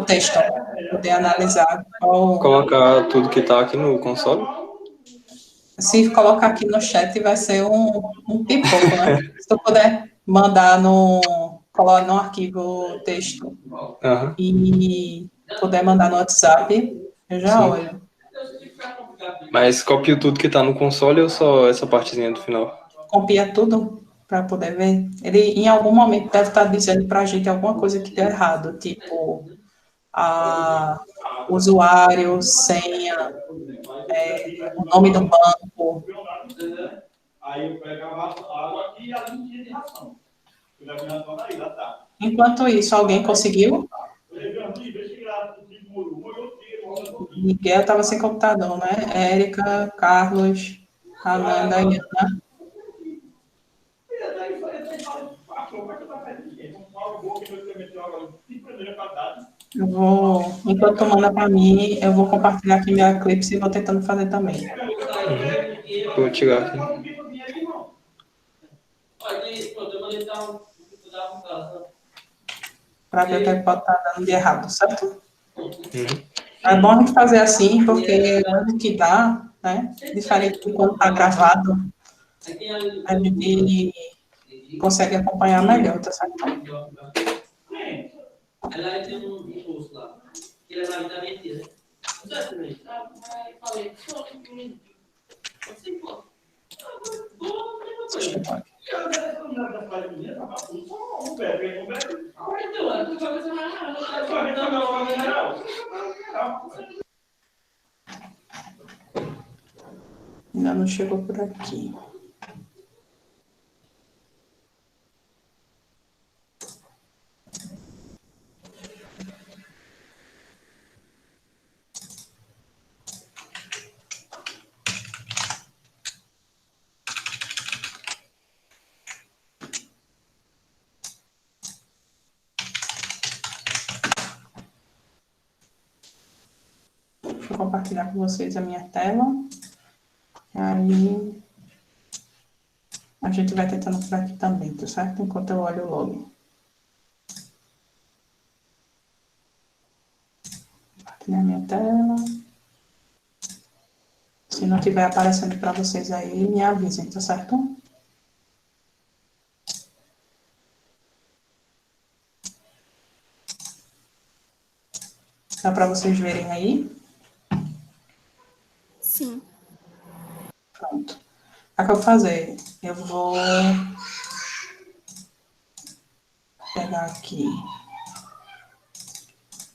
texto, para poder analisar qual. Colocar tudo que tá aqui no console. Se colocar aqui no chat vai ser um pipoco, né? Se tu puder mandar colar no arquivo texto Aham. e puder mandar no WhatsApp, eu já Sim. olho. Mas copio tudo que tá no console ou só essa partezinha do final? Copia tudo para poder ver. Ele, em algum momento, deve estar dizendo para a gente alguma coisa que deu errado, tipo usuário, senha, o nome do banco. Aí eu pegava a água aqui e a limpinha de ração. Eu levo minha ração daí, lá tá. Enquanto isso, alguém conseguiu? Eu levei a luz, deixa eu lá, Miguel estava sem computador, né? Érica, Carlos, Ananda e Ana. Eu vou, enquanto tu manda para mim, eu vou compartilhar aqui minha Eclipse e vou tentando fazer também. Vou tirar aqui. Para ver o que pode estar dando de errado, certo? Uhum. É bom a gente fazer assim, porque o que dá, né? Diferente de quando está gravado, a gente consegue acompanhar melhor, tá certo? Ela tem um curso lá, que ele é na vitamina D, né? Não sei se ele falei, só que assim, pô. Boa, mesma coisa. Não bebe, não bebe. Então, tu joga essa Ainda não chegou por aqui. Deixa eu compartilhar com vocês a minha tela. Aí a gente vai tentando por aqui também, tá certo? Enquanto eu olho o log. Compartilhar minha tela. Se não estiver aparecendo para vocês aí, me avisem, tá certo? Dá para vocês verem aí? Sim. Pronto. O que eu vou fazer? Eu vou pegar aqui.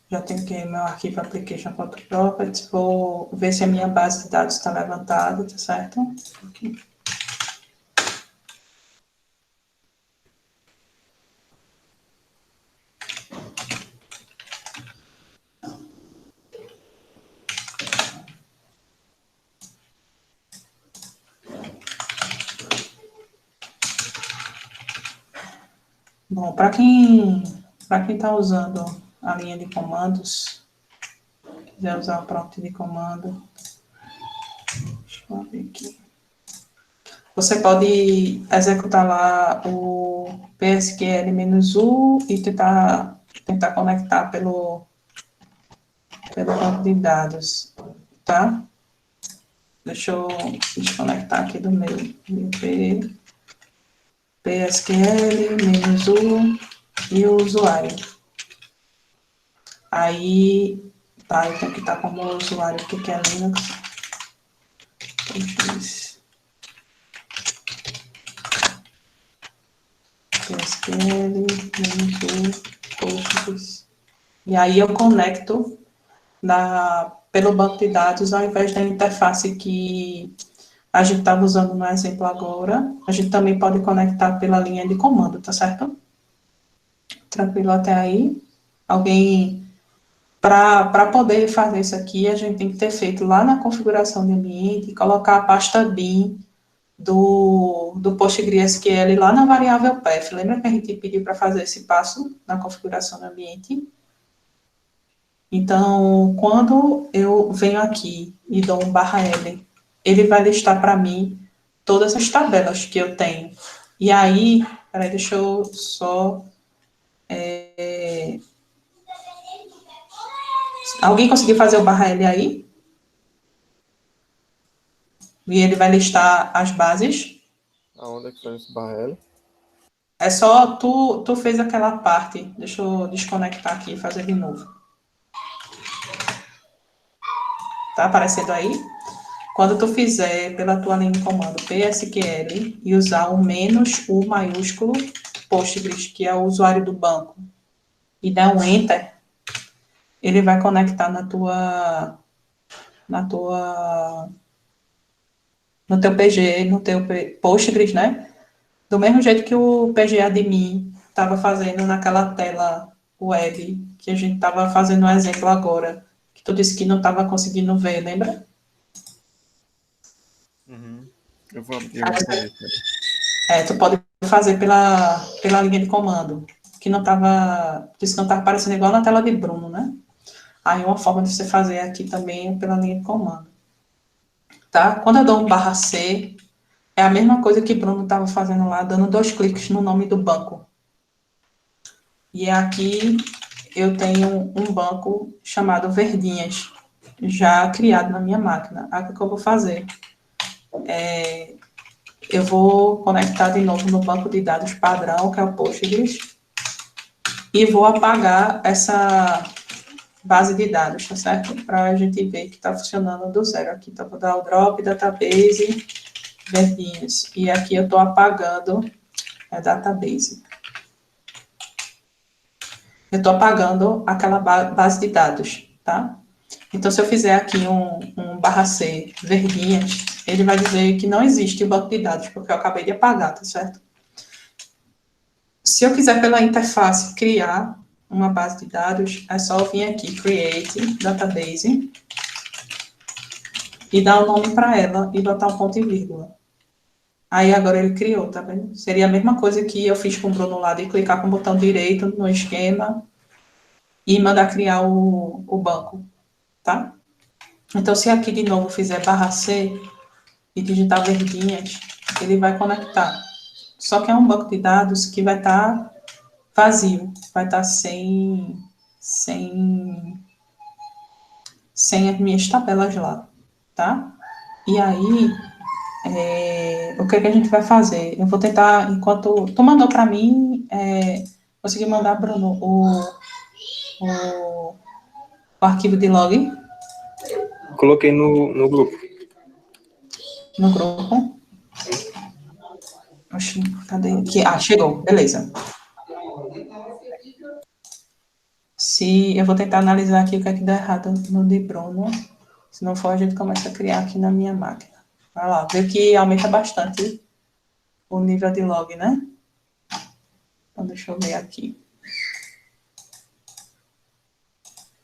Já tenho aqui meu arquivo application.properties. Vou ver se a minha base de dados está levantada, tá certo? Aqui. Bom, para quem está usando a linha de comandos, quiser usar o prompt de comando, deixa eu abrir aqui. Você pode executar lá o PSQL-U e tentar conectar pelo banco de dados, tá? Deixa eu desconectar aqui do meu PSQL-U e o usuário. Aí, tá, eu tenho que estar como usuário aqui, que é Linux. PSQL-U, Postgres. E aí eu conecto pelo banco de dados, ao invés da interface que a gente estava usando no exemplo agora, a gente também pode conectar pela linha de comando, tá certo? Tranquilo até aí? Alguém, para poder fazer isso aqui, a gente tem que ter feito lá na configuração de ambiente, colocar a pasta bin do PostgreSQL lá na variável path. Lembra que a gente pediu para fazer esse passo na configuração do ambiente? Então, quando eu venho aqui e dou um /L, ele vai listar para mim todas as tabelas que eu tenho. E aí, peraí, deixa eu só... Alguém conseguiu fazer o /L aí? E ele vai listar as bases. Aonde é que faz esse /L? É só tu fez aquela parte. Deixa eu desconectar aqui e fazer de novo. Tá aparecendo aí? Quando tu fizer pela tua linha de comando PSQL e usar o -U maiúsculo Postgres, que é o usuário do banco, e dar um Enter, ele vai conectar no teu PG, no teu Postgres, né? Do mesmo jeito que o PGAdmin estava fazendo naquela tela web, que a gente estava fazendo um exemplo agora, que tu disse que não estava conseguindo ver, lembra? Uhum. Eu vou fazer. Tu pode fazer pela linha de comando, que não estava, disse que não estava aparecendo igual na tela de Bruno, né? Aí uma forma de você fazer aqui também é pela linha de comando. Tá? Quando eu dou um /C, é a mesma coisa que Bruno estava fazendo lá, dando 2 cliques no nome do banco. E aqui eu tenho um banco chamado Verdinhas, já criado na minha máquina. Aí o que eu vou fazer? Eu vou conectar de novo no banco de dados padrão, que é o Postgres. e vou apagar essa base de dados, tá certo? Para a gente ver que está funcionando do zero aqui. Então, vou dar o drop, database, verdinhos. E aqui eu estou apagando a database. Eu estou apagando aquela base de dados, tá? Então, se eu fizer aqui um /C verdinhas, ele vai dizer que não existe o banco de dados, porque eu acabei de apagar, tá certo? Se eu quiser pela interface criar uma base de dados, é só eu vir aqui, create database, e dar um nome para ela e botar um ponto e vírgula. Aí agora ele criou, tá vendo? Seria a mesma coisa que eu fiz com o Bruno lá, de clicar com o botão direito no esquema e mandar criar o banco, tá? Então, se aqui de novo fizer /C e digitar verdinhas, ele vai conectar. Só que é um banco de dados que vai estar vazio, vai estar sem as minhas tabelas lá, tá? E aí, o que é que a gente vai fazer? Eu vou tentar, enquanto... Tu mandou para mim, consegui mandar, Bruno, o arquivo de log Coloquei no grupo. no grupo. Oxi, cadê? Aqui. Ah, chegou, beleza. Se eu vou tentar analisar aqui o que é que dá errado no de Bruno. Se não for, a gente começa a criar aqui na minha máquina. Vai lá, vê que aumenta bastante o nível de log, né? Então, deixa eu ver aqui.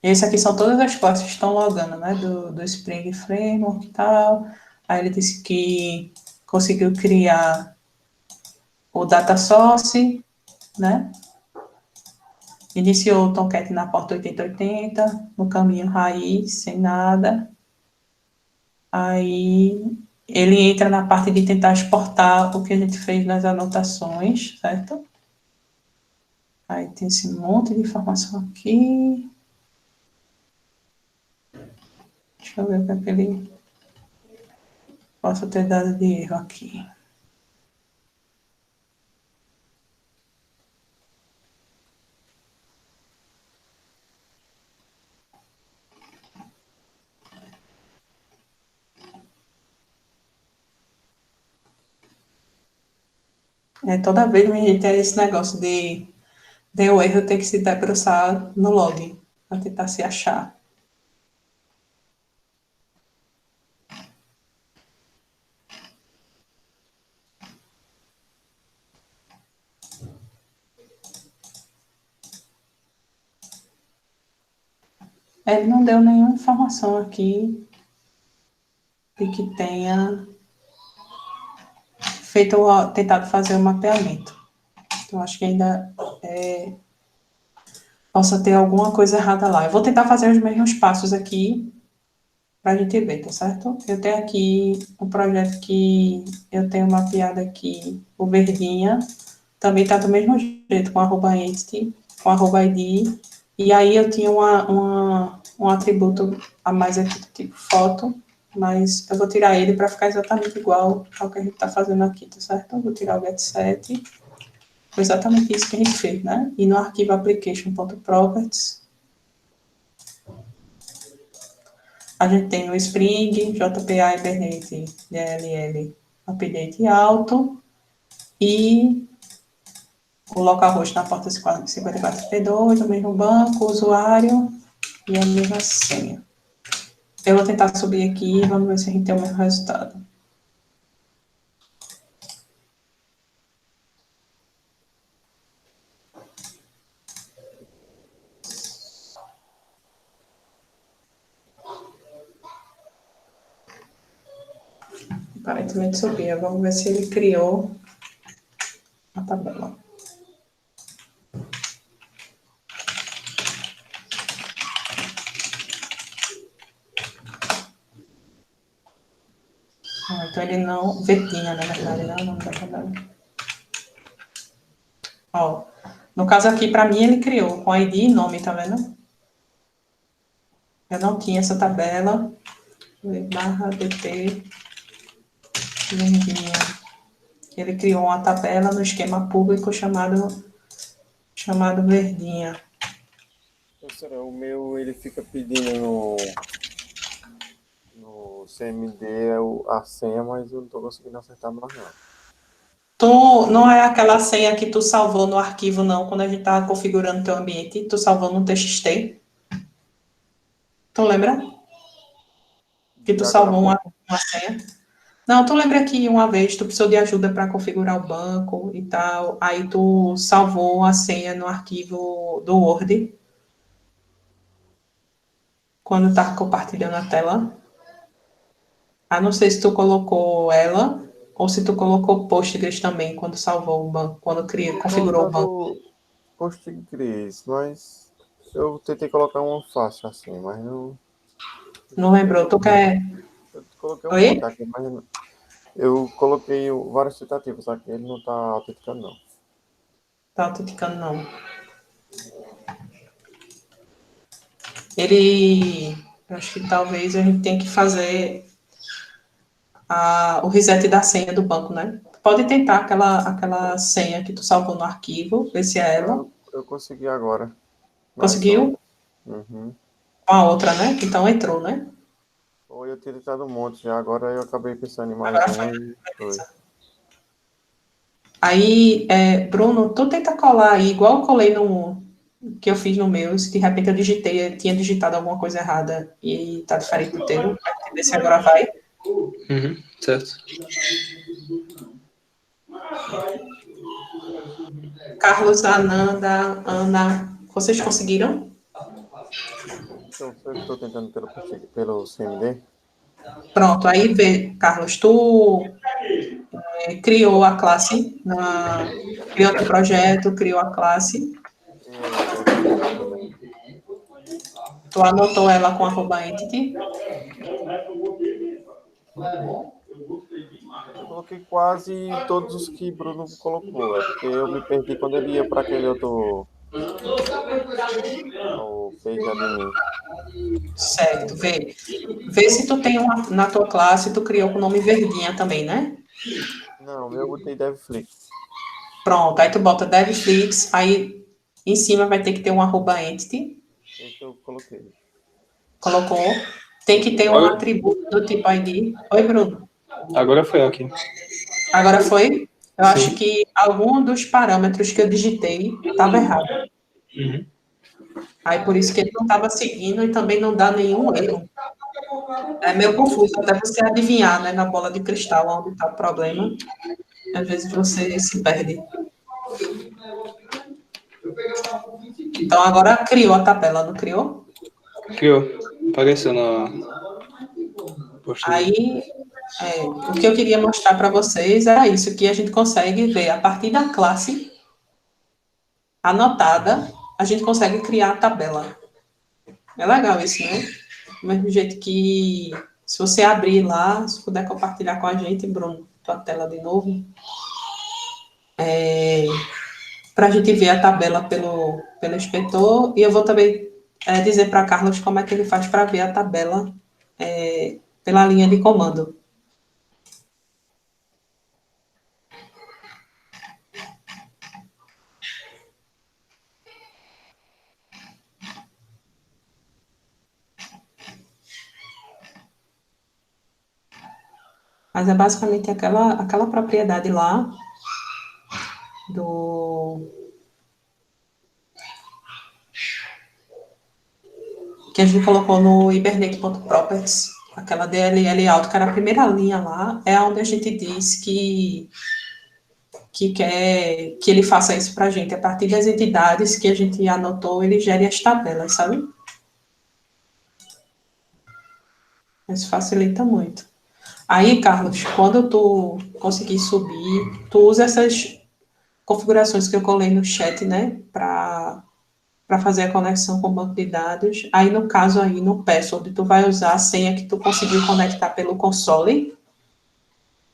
Esse aqui são todas as classes que estão logando, né? Do Spring Framework e tal. Aí ele disse que conseguiu criar o data source, né? Iniciou o Tomcat na porta 8080, no caminho raiz, sem nada. Aí ele entra na parte de tentar exportar o que a gente fez nas anotações, certo? Aí tem esse monte de informação aqui. Deixa eu ver o que é que ele possa ter dado de erro aqui. Toda vez, minha gente, é esse negócio de deu erro, ter que se debruçar no log, para tentar se achar. Ele não deu nenhuma informação aqui de que tenha tentado fazer o mapeamento. Então, acho que ainda possa ter alguma coisa errada lá. Eu vou tentar fazer os mesmos passos aqui para a gente ver, tá certo? Eu tenho aqui um projeto que eu tenho mapeado aqui, o verdinha, também está do mesmo jeito, com @entity, com @id, e aí eu tinha um atributo a mais aqui, tipo foto, mas eu vou tirar ele para ficar exatamente igual ao que a gente está fazendo aqui, tá certo? Eu vou tirar o getSet, foi exatamente isso que a gente fez, né? E no arquivo application.properties, a gente tem o Spring, JPA, Hibernate, DLL, update alto, e o localhost na porta 5432, o mesmo banco, o usuário e a mesma senha. Eu vou tentar subir aqui e vamos ver se a gente tem o mesmo resultado. Aparentemente subia. Vamos ver se ele criou a tabela. Então ele não... Verdinha, na verdade, não é o nome da tabela. Ó, no caso aqui, para mim, ele criou com ID e nome, tá vendo? Eu não tinha essa tabela. /dt verdinha. Ele criou uma tabela no esquema público chamado chamado Verdinha. Professora, o meu, ele fica pedindo no CMD a senha, mas eu não tô conseguindo acertar mais não. Tu não é aquela senha que tu salvou no arquivo, não, quando a gente tava configurando teu ambiente, tu salvou no TXT? Tu lembra? Que tu E agora, salvou uma senha? Não, tu lembra que uma vez tu precisou de ajuda para configurar o banco e tal, aí tu salvou a senha no arquivo do Word, quando tá compartilhando a tela? Ah, não sei se tu colocou ela, ou se tu colocou Postgres também, quando salvou o banco, quando eu tinha configurou o banco. colocado Postgres, mas eu tentei colocar uma fácil assim, mas não Não lembrou? Tu quer... eu coloquei um monte Oi? aqui, mas eu coloquei várias tentativas, só que ele não tá autenticando não. Tá autenticando, não. Ele... Eu acho que talvez a gente tenha que fazer o reset da senha do banco, né? Pode tentar aquela senha que tu salvou no arquivo, ver se é ela. Eu consegui agora. Mas só. Conseguiu? Uhum. Com a outra, né? Que então entrou, né? Ou eu tinha tentado um monte já, agora eu acabei pensando em mais Agora foi. uma e foi. Beleza. Aí, Bruno, tu tenta colar aí, igual eu colei no que eu fiz no meu, se de repente eu tinha digitado alguma coisa errada e tá diferente do teu, pra ver se agora vai. Uhum, certo. Carlos, Ananda, Ana, vocês conseguiram? Então, eu estou tentando pelo CMD. Pronto, aí vê, Carlos, tu criou a classe, criou teu projeto, criou a classe, Eu também. tu anotou ela com @entity. Eu coloquei quase todos os que Bruno colocou. É porque eu me perdi quando ele ia para aquele outro. O page admin. Certo, vê se tu tem na tua classe, tu criou com o nome Verdinha também, né? Não, eu botei DevFlix. Pronto, aí tu bota DevFlix, aí em cima vai ter que ter um @entity, Esse eu coloquei. colocou, tem que ter um atributo do tipo ID. Oi, Bruno. Agora foi aqui. Agora foi? Eu acho Sim. que algum dos parâmetros que eu digitei estava errado. Uhum. Aí por isso que ele não estava seguindo e também não dá nenhum erro. É meio confuso até você adivinhar, né, na bola de cristal onde está o problema. Às vezes você se perde. Então agora criou a tabela, não criou? Criou. Apareceu na postura. Aí o que eu queria mostrar para vocês era isso, que a gente consegue ver a partir da classe anotada, a gente consegue criar a tabela. É legal isso, né? Do mesmo jeito que, se você abrir lá, se puder compartilhar com a gente, Bruno, tua tela de novo, para a gente ver a tabela pelo inspetor, e eu vou também dizer para Carlos como é que ele faz para ver a tabela pela linha de comando. Mas é basicamente aquela propriedade lá do que a gente colocou no hibernate.properties, aquela DLL auto, que era a primeira linha lá, é onde a gente diz que quer que ele faça isso para a gente. A partir das entidades que a gente anotou, ele gere as tabelas, sabe? Isso facilita muito. Aí, Carlos, quando tu conseguir subir, tu usa essas configurações que eu colei no chat, né, para fazer a conexão com o banco de dados. Aí, no caso, aí no password, tu vai usar a senha que tu conseguiu conectar pelo console,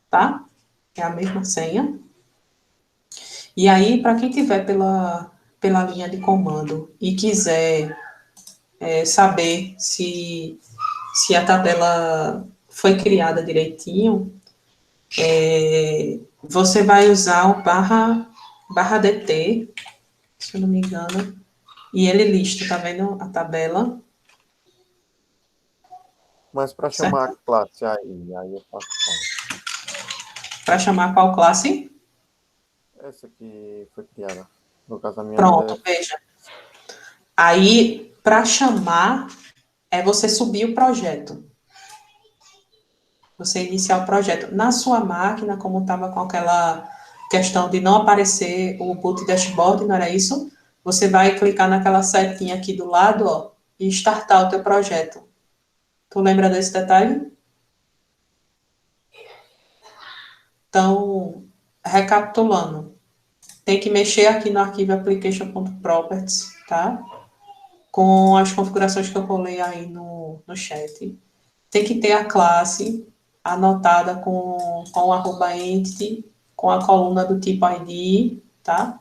tá? É a mesma senha. E aí, para quem tiver pela linha de comando e quiser saber se a tabela foi criada direitinho, você vai usar o barra dt se eu não me engano. E ele lista, tá vendo a tabela? Mas para Certo. chamar a classe aí eu faço como? Para chamar qual classe? Essa que foi criada. No caso, a minha Pronto, ainda veja. Aí, para chamar, é você subir o projeto. Você iniciar o projeto. Na sua máquina, como estava com aquela questão de não aparecer o boot dashboard, não era isso? Você vai clicar naquela setinha aqui do lado, ó, e startar o teu projeto. Tu lembra desse detalhe? Então, recapitulando, tem que mexer aqui no arquivo application.properties, tá? Com as configurações que eu colei aí no chat. Tem que ter a classe anotada com o @entity, com a coluna do tipo ID, tá?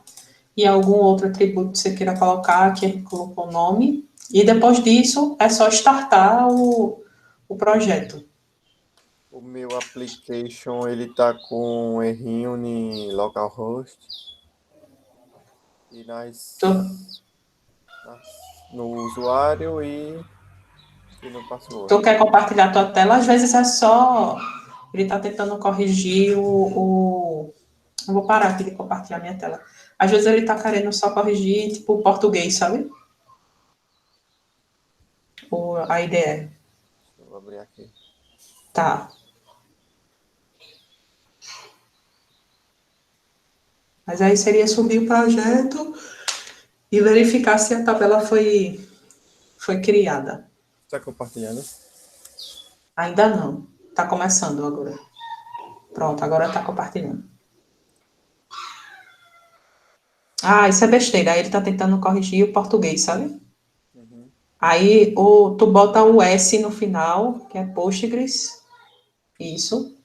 E algum outro atributo que você queira colocar, que colocou o nome. E depois disso, é só startar o projeto. o meu application ele tá com um errinho em localhost e no usuário e no password. Tu quer compartilhar a tua tela? Às vezes é só... Ele está tentando corrigir Eu vou parar aqui de compartilhar minha tela. Às vezes ele está querendo só corrigir, tipo, o português, sabe? A IDE. Eu vou abrir aqui. Tá. Mas aí seria subir o projeto e verificar se a tabela foi criada. Está compartilhando? Ainda não. Está começando agora. Pronto, agora está compartilhando. Ah, isso é besteira. Aí ele está tentando corrigir o português, sabe? Aí tu bota o S no final, que é Postgres. Isso.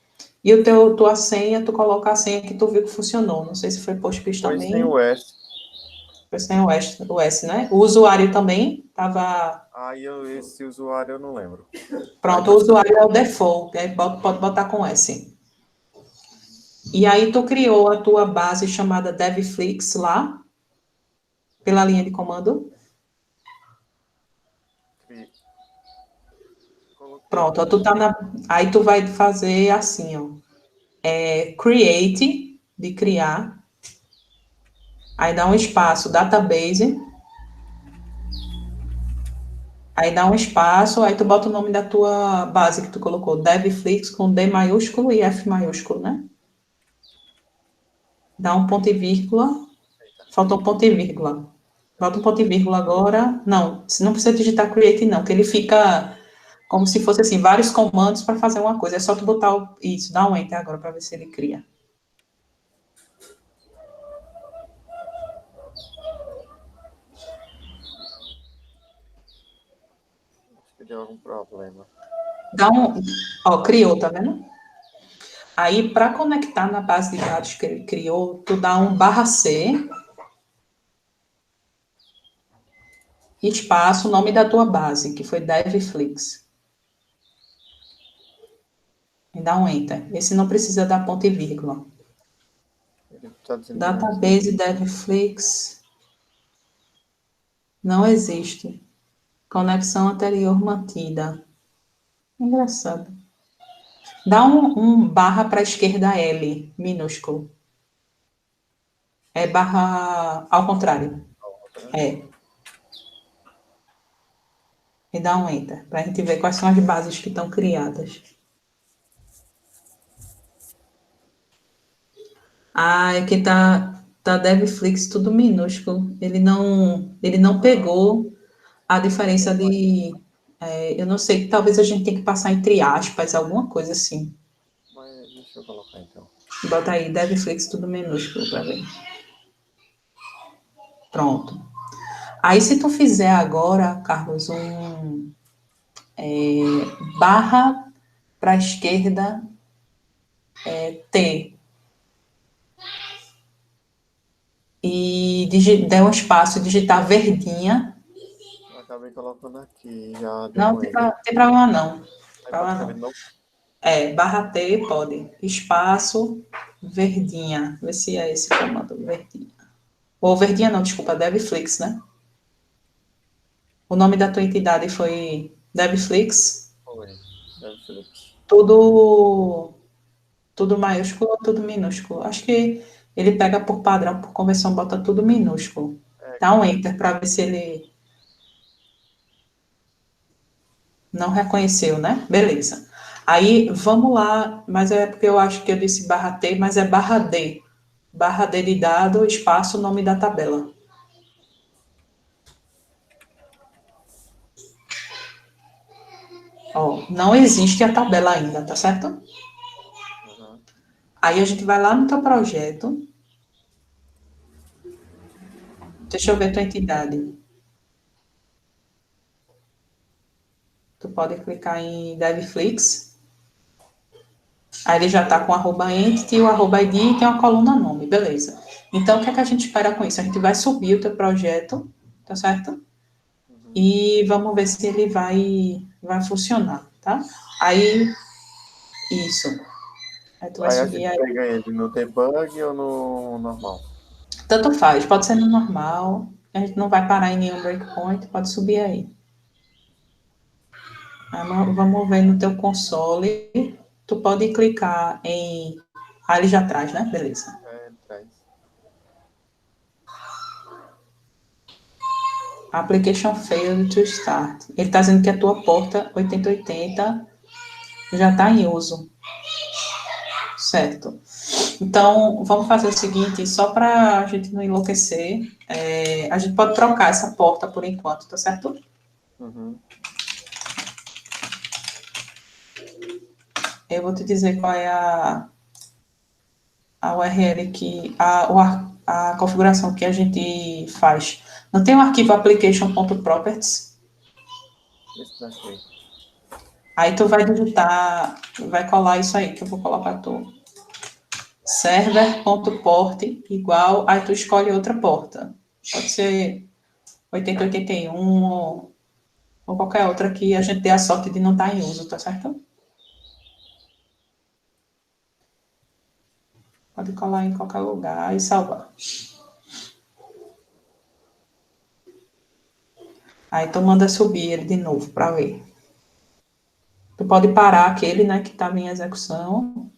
E tua senha, tu coloca a senha que tu viu que funcionou. Não sei se foi Postgres Foi também. sem o S. Foi sem o S, né? O usuário também estava... Esse usuário eu não lembro. Pronto, o usuário é o default. Aí pode botar com S. E aí tu criou a tua base chamada DevFlix lá, pela linha de comando. Pronto, aí tu vai fazer assim, ó. Create, de criar. Aí dá um espaço, database. Aí dá um espaço, aí tu bota o nome da tua base que tu colocou, DevFlix com D maiúsculo e F maiúsculo, né? Dá um ponto e vírgula. Faltou um ponto e vírgula. Bota um ponto e vírgula agora. Não precisa digitar create não, que ele fica como se fosse assim, vários comandos para fazer uma coisa. É só tu botar isso, dá um enter agora para ver se ele cria. Acho que deu algum problema. Criou, tá vendo? Aí, para conectar na base de dados que ele criou, tu dá um /C, espaço, o nome da tua base, que foi DevFlix. E dá um enter. Esse não precisa dar ponto e vírgula. Database DevFlix não existe. Conexão anterior mantida. Engraçado. Dá um barra para a esquerda L, minúsculo. É barra ao contrário. E dá um enter, para a gente ver quais são as bases que estão criadas. É que tá DevFlix tudo minúsculo. Ele não pegou a diferença de... eu não sei, talvez a gente tenha que passar entre aspas, alguma coisa assim. Mas deixa eu colocar então. Bota aí, DevFlix tudo minúsculo para ver. Pronto. Aí, se tu fizer agora, Carlos, barra para a esquerda, T. E der um espaço, digitar verdinha. Eu acabei colocando aqui, já deu Não, tem problema não. Barra T, pode. Espaço, verdinha. Vê se é esse comando, verdinha. Ou Verdinha não, desculpa, Devflix, né? O nome da tua entidade foi Devflix? Foi. Deve ser. Tudo, tudo maiúsculo ou tudo minúsculo? Acho que ele pega por padrão, por convenção, bota tudo minúsculo. É, Dá um enter para ver se ele não reconheceu, né? Beleza. Aí, vamos lá, mas é porque eu acho que eu disse barra T, mas é barra D. Barra D de dado, espaço, nome da tabela. Ó, não existe a tabela ainda, tá certo? aham. Aí a gente vai lá no teu projeto. Deixa eu ver tua entidade. Tu pode clicar em DevFlix. Aí ele já está com arroba entity, o arroba ID e tem uma coluna nome, beleza. Então, o que é que a gente espera com isso? A gente vai subir o teu projeto, tá certo? E vamos ver se ele vai funcionar, tá? Aí, isso. Aí tu vai Aí a subir gente aí. pega ele no debug ou no normal? Tanto faz, pode ser no normal, a gente não vai parar em nenhum breakpoint, pode subir aí. Aí vamos ver no teu console, tu pode clicar em... Ah, ele já traz, né? Beleza. É, ele traz. Application failed to start. Ele está dizendo que a tua porta 8080 já está em uso. Certo. Então, vamos fazer o seguinte, só para a gente não enlouquecer, a gente pode trocar essa porta por enquanto, tá certo? Uhum. Eu vou te dizer qual é a URL a configuração que a gente faz. Não tem o arquivo application.properties? Esse daqui. Aí tu vai digitar, vai colar isso aí que eu vou colocar tu. Server.port igual, aí tu escolhe outra porta. Pode ser 8081 ou qualquer outra que a gente dê a sorte de não estar em uso, tá certo? Pode colar em qualquer lugar e salvar. Aí tu manda subir ele de novo para ver. Tu pode parar aquele, né, que estava em execução.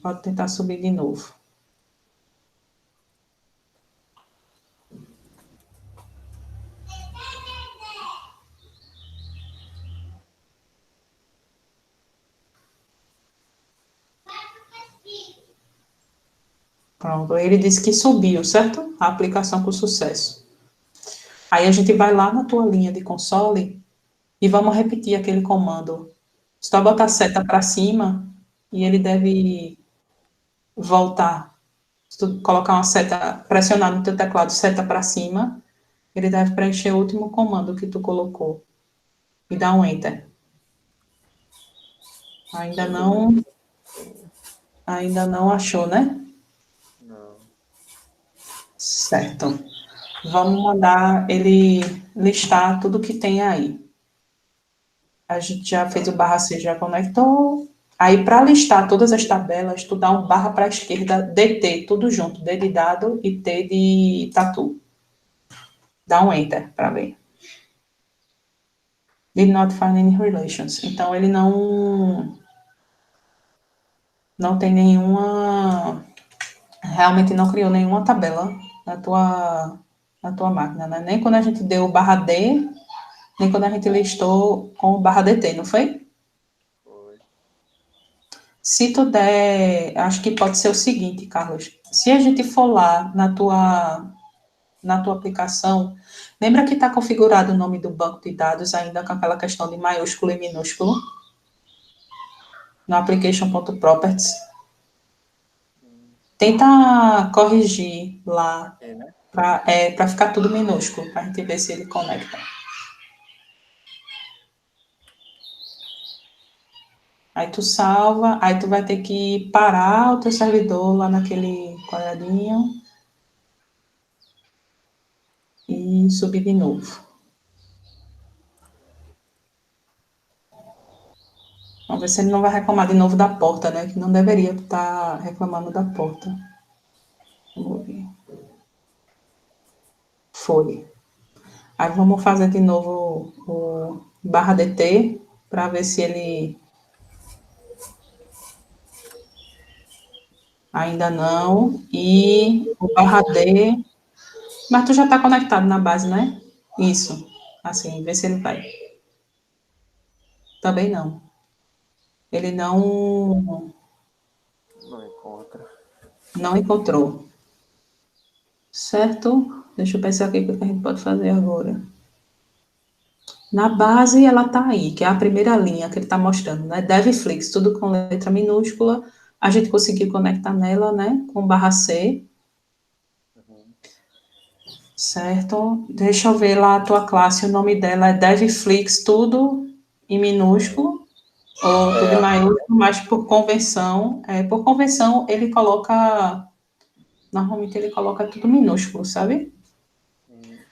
Pode tentar subir de novo. Pronto, ele disse que subiu, certo? A aplicação com sucesso. Aí a gente vai lá na tua linha de console e vamos repetir aquele comando. Só botar a seta para cima e ele deve voltar. Se tu colocar uma seta, pressionar no teu teclado seta para cima, ele deve preencher o último comando que tu colocou e dar um enter. Ainda não achou, né? Não. Certo. Vamos mandar ele listar tudo que tem aí. A gente já fez o barra C, já conectou. Aí, para listar todas as tabelas, tu dá um barra para a esquerda, DT, tudo junto, D de dado e T de tatu. Dá um enter para ver. Did not find any relations. Então, ele não tem nenhuma... Realmente não criou nenhuma tabela na tua máquina, né? Nem quando a gente deu o barra D, nem quando a gente listou com o barra DT, não foi? Foi. Se tu der, acho que pode ser o seguinte, Carlos. Se a gente for lá na tua aplicação, lembra que está configurado o nome do banco de dados ainda com aquela questão de maiúsculo e minúsculo? No application.properties. Tenta corrigir lá Aqui, né? para ficar tudo minúsculo, para a gente ver se ele conecta. Aí tu salva, aí tu vai ter que parar o teu servidor lá naquele quadradinho e subir de novo. Vamos ver se ele não vai reclamar de novo da porta, né? Que não deveria estar reclamando da porta. Vamos ver. Foi. Aí vamos fazer de novo o barra DT para ver se ele ainda não. E o barra D. Mas tu já está conectado na base, né? Isso. Assim, vê se ele vai. Também não. Ele não encontrou. Certo? Deixa eu pensar aqui o que a gente pode fazer agora. Na base, ela tá aí, que é a primeira linha que ele está mostrando, né? DevFlix, tudo com letra minúscula. A gente conseguiu conectar nela, né? Com barra C. Certo? Deixa eu ver lá a tua classe, o nome dela é DevFlix, tudo em minúsculo, ou tudo em maiúsculo, mas por convenção ele coloca, normalmente ele coloca tudo minúsculo, sabe?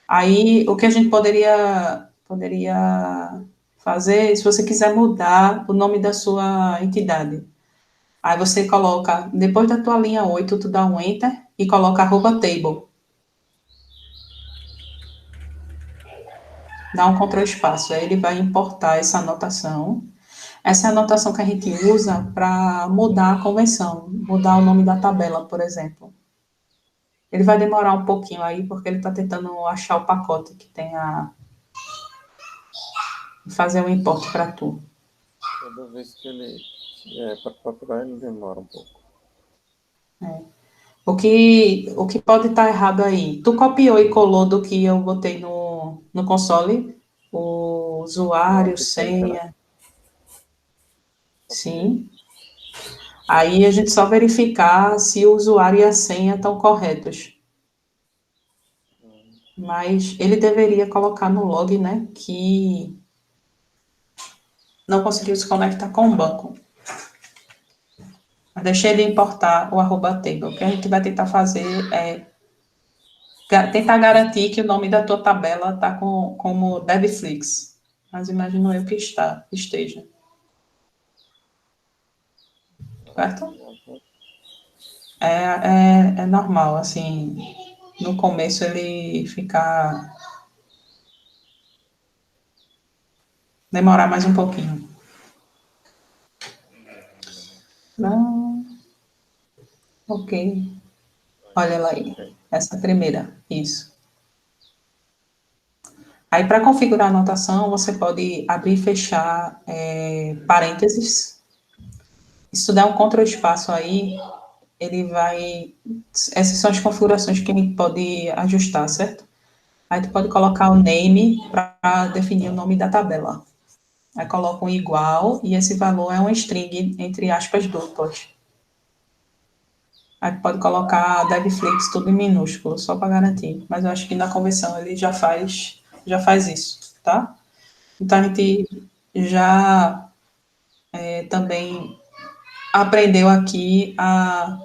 Aí, o que a gente poderia fazer, se você quiser mudar o nome da sua entidade, aí você coloca, depois da tua linha 8, tu dá um Enter e coloca @table. Dá um Ctrl espaço, aí ele vai importar essa anotação. Essa é a anotação que a gente usa para mudar a convenção, mudar o nome da tabela, por exemplo. Ele vai demorar um pouquinho aí, porque ele está tentando achar o pacote que tem fazer o import para tu. Toda vez que ele para procurar, ele demora um pouco. O que pode estar errado aí? Tu copiou e colou do que eu botei no console? O usuário, senha. Sim. Aí a gente só verificar se o usuário e a senha estão corretos. Mas ele deveria colocar no log, né, que não conseguiu se conectar com o banco. Mas deixei ele importar o @table. O que a gente vai tentar fazer é tentar garantir que o nome da tua tabela está como DevFlix. Mas imagino eu que esteja. Certo? É normal, assim, no começo ele demorar mais um pouquinho. Não. Ok. Olha lá aí. Essa primeira. Isso. Aí, para configurar a anotação, você pode abrir e fechar parênteses. Se tu der um Ctrl espaço aí, ele vai... Essas são as configurações que a gente pode ajustar, certo? Aí tu pode colocar o name para definir o nome da tabela. Aí coloca um igual, e esse valor é um string, entre aspas, duplas. Aí pode colocar DevFlix tudo em minúsculo, só para garantir. Mas eu acho que na conversão ele já faz isso, tá? Então a gente já também aprendeu aqui a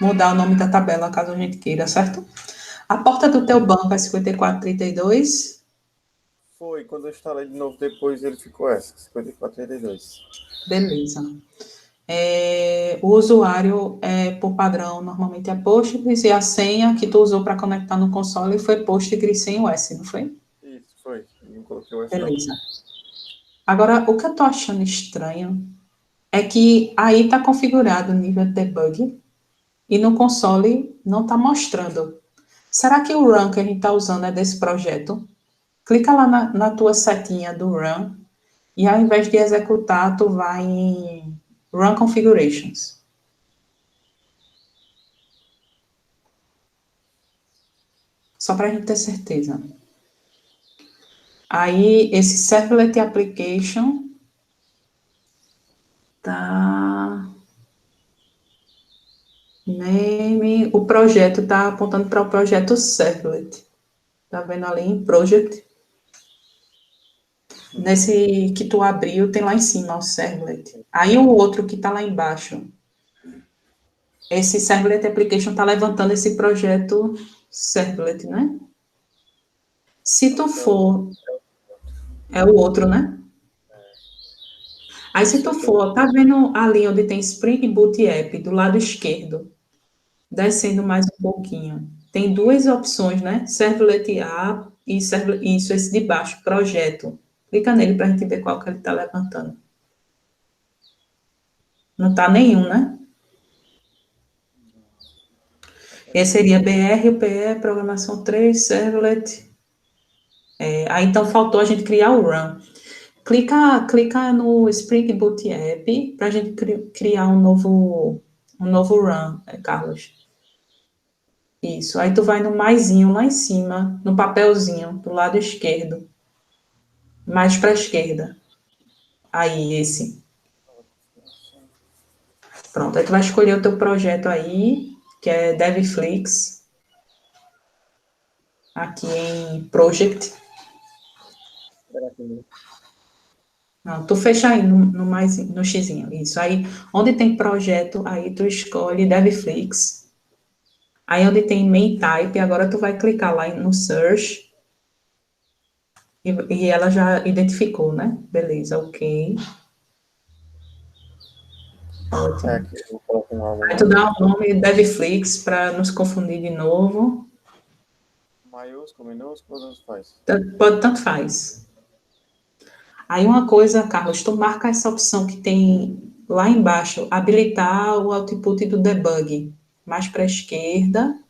mudar o nome da tabela, caso a gente queira, certo? A porta do teu banco é 5432. Foi, quando eu instalei de novo depois, ele ficou essa, 5432. Beleza. O usuário, por padrão, normalmente é Postgres, e a senha que tu usou para conectar no console foi Postgres sem o S, não foi? Isso, foi. Eu não coloquei o S. Beleza. Agora, o que eu tô achando estranho é que aí está configurado o nível de debug e no console não está mostrando. Será que o run que a gente está usando é desse projeto? Clica lá na tua setinha do run e ao invés de executar, tu vai em Run Configurations. Só para a gente ter certeza. Aí, esse Servlet Application tá... Name, o projeto está apontando para o projeto Servlet. Tá vendo ali em Project? Nesse que tu abriu, tem lá em cima o Servlet. Aí o outro que está lá embaixo. Esse Servlet Application está levantando esse projeto Servlet, né? Se tu for... É o outro, né? Aí se tu for, tá vendo ali onde tem Spring Boot App, do lado esquerdo? Descendo mais um pouquinho. tem duas opções, né? Servlet A e isso, esse de baixo, projeto. Clica nele para a gente ver qual que ele está levantando. Não está nenhum, né? Esse seria BR, UPE, Programação 3, Servlet. Aí, então, faltou a gente criar o Run. Clica no Spring Boot App para a gente criar um novo Run, Carlos. Isso. Aí tu vai no maisinho lá em cima, no papelzinho, do lado esquerdo. Mais para a esquerda. Aí, esse. Pronto. Aí tu vai escolher o teu projeto aí, que é DevFlix. Aqui em Project. Não, tu fecha aí no xizinho, isso. Aí, onde tem projeto, aí tu escolhe DevFlix. Aí, onde tem Main Type, agora tu vai clicar lá no Search. E ela já identificou, né? Beleza, ok. Ótimo. Aqui eu coloco um álbum Aí tu dá o nome DevFlix para não se confundir de novo. maiúsculo, minúsculo, tanto faz. Tanto faz. Aí uma coisa, Carlos, tu marca essa opção que tem lá embaixo, habilitar o output do debug. Mais para a esquerda.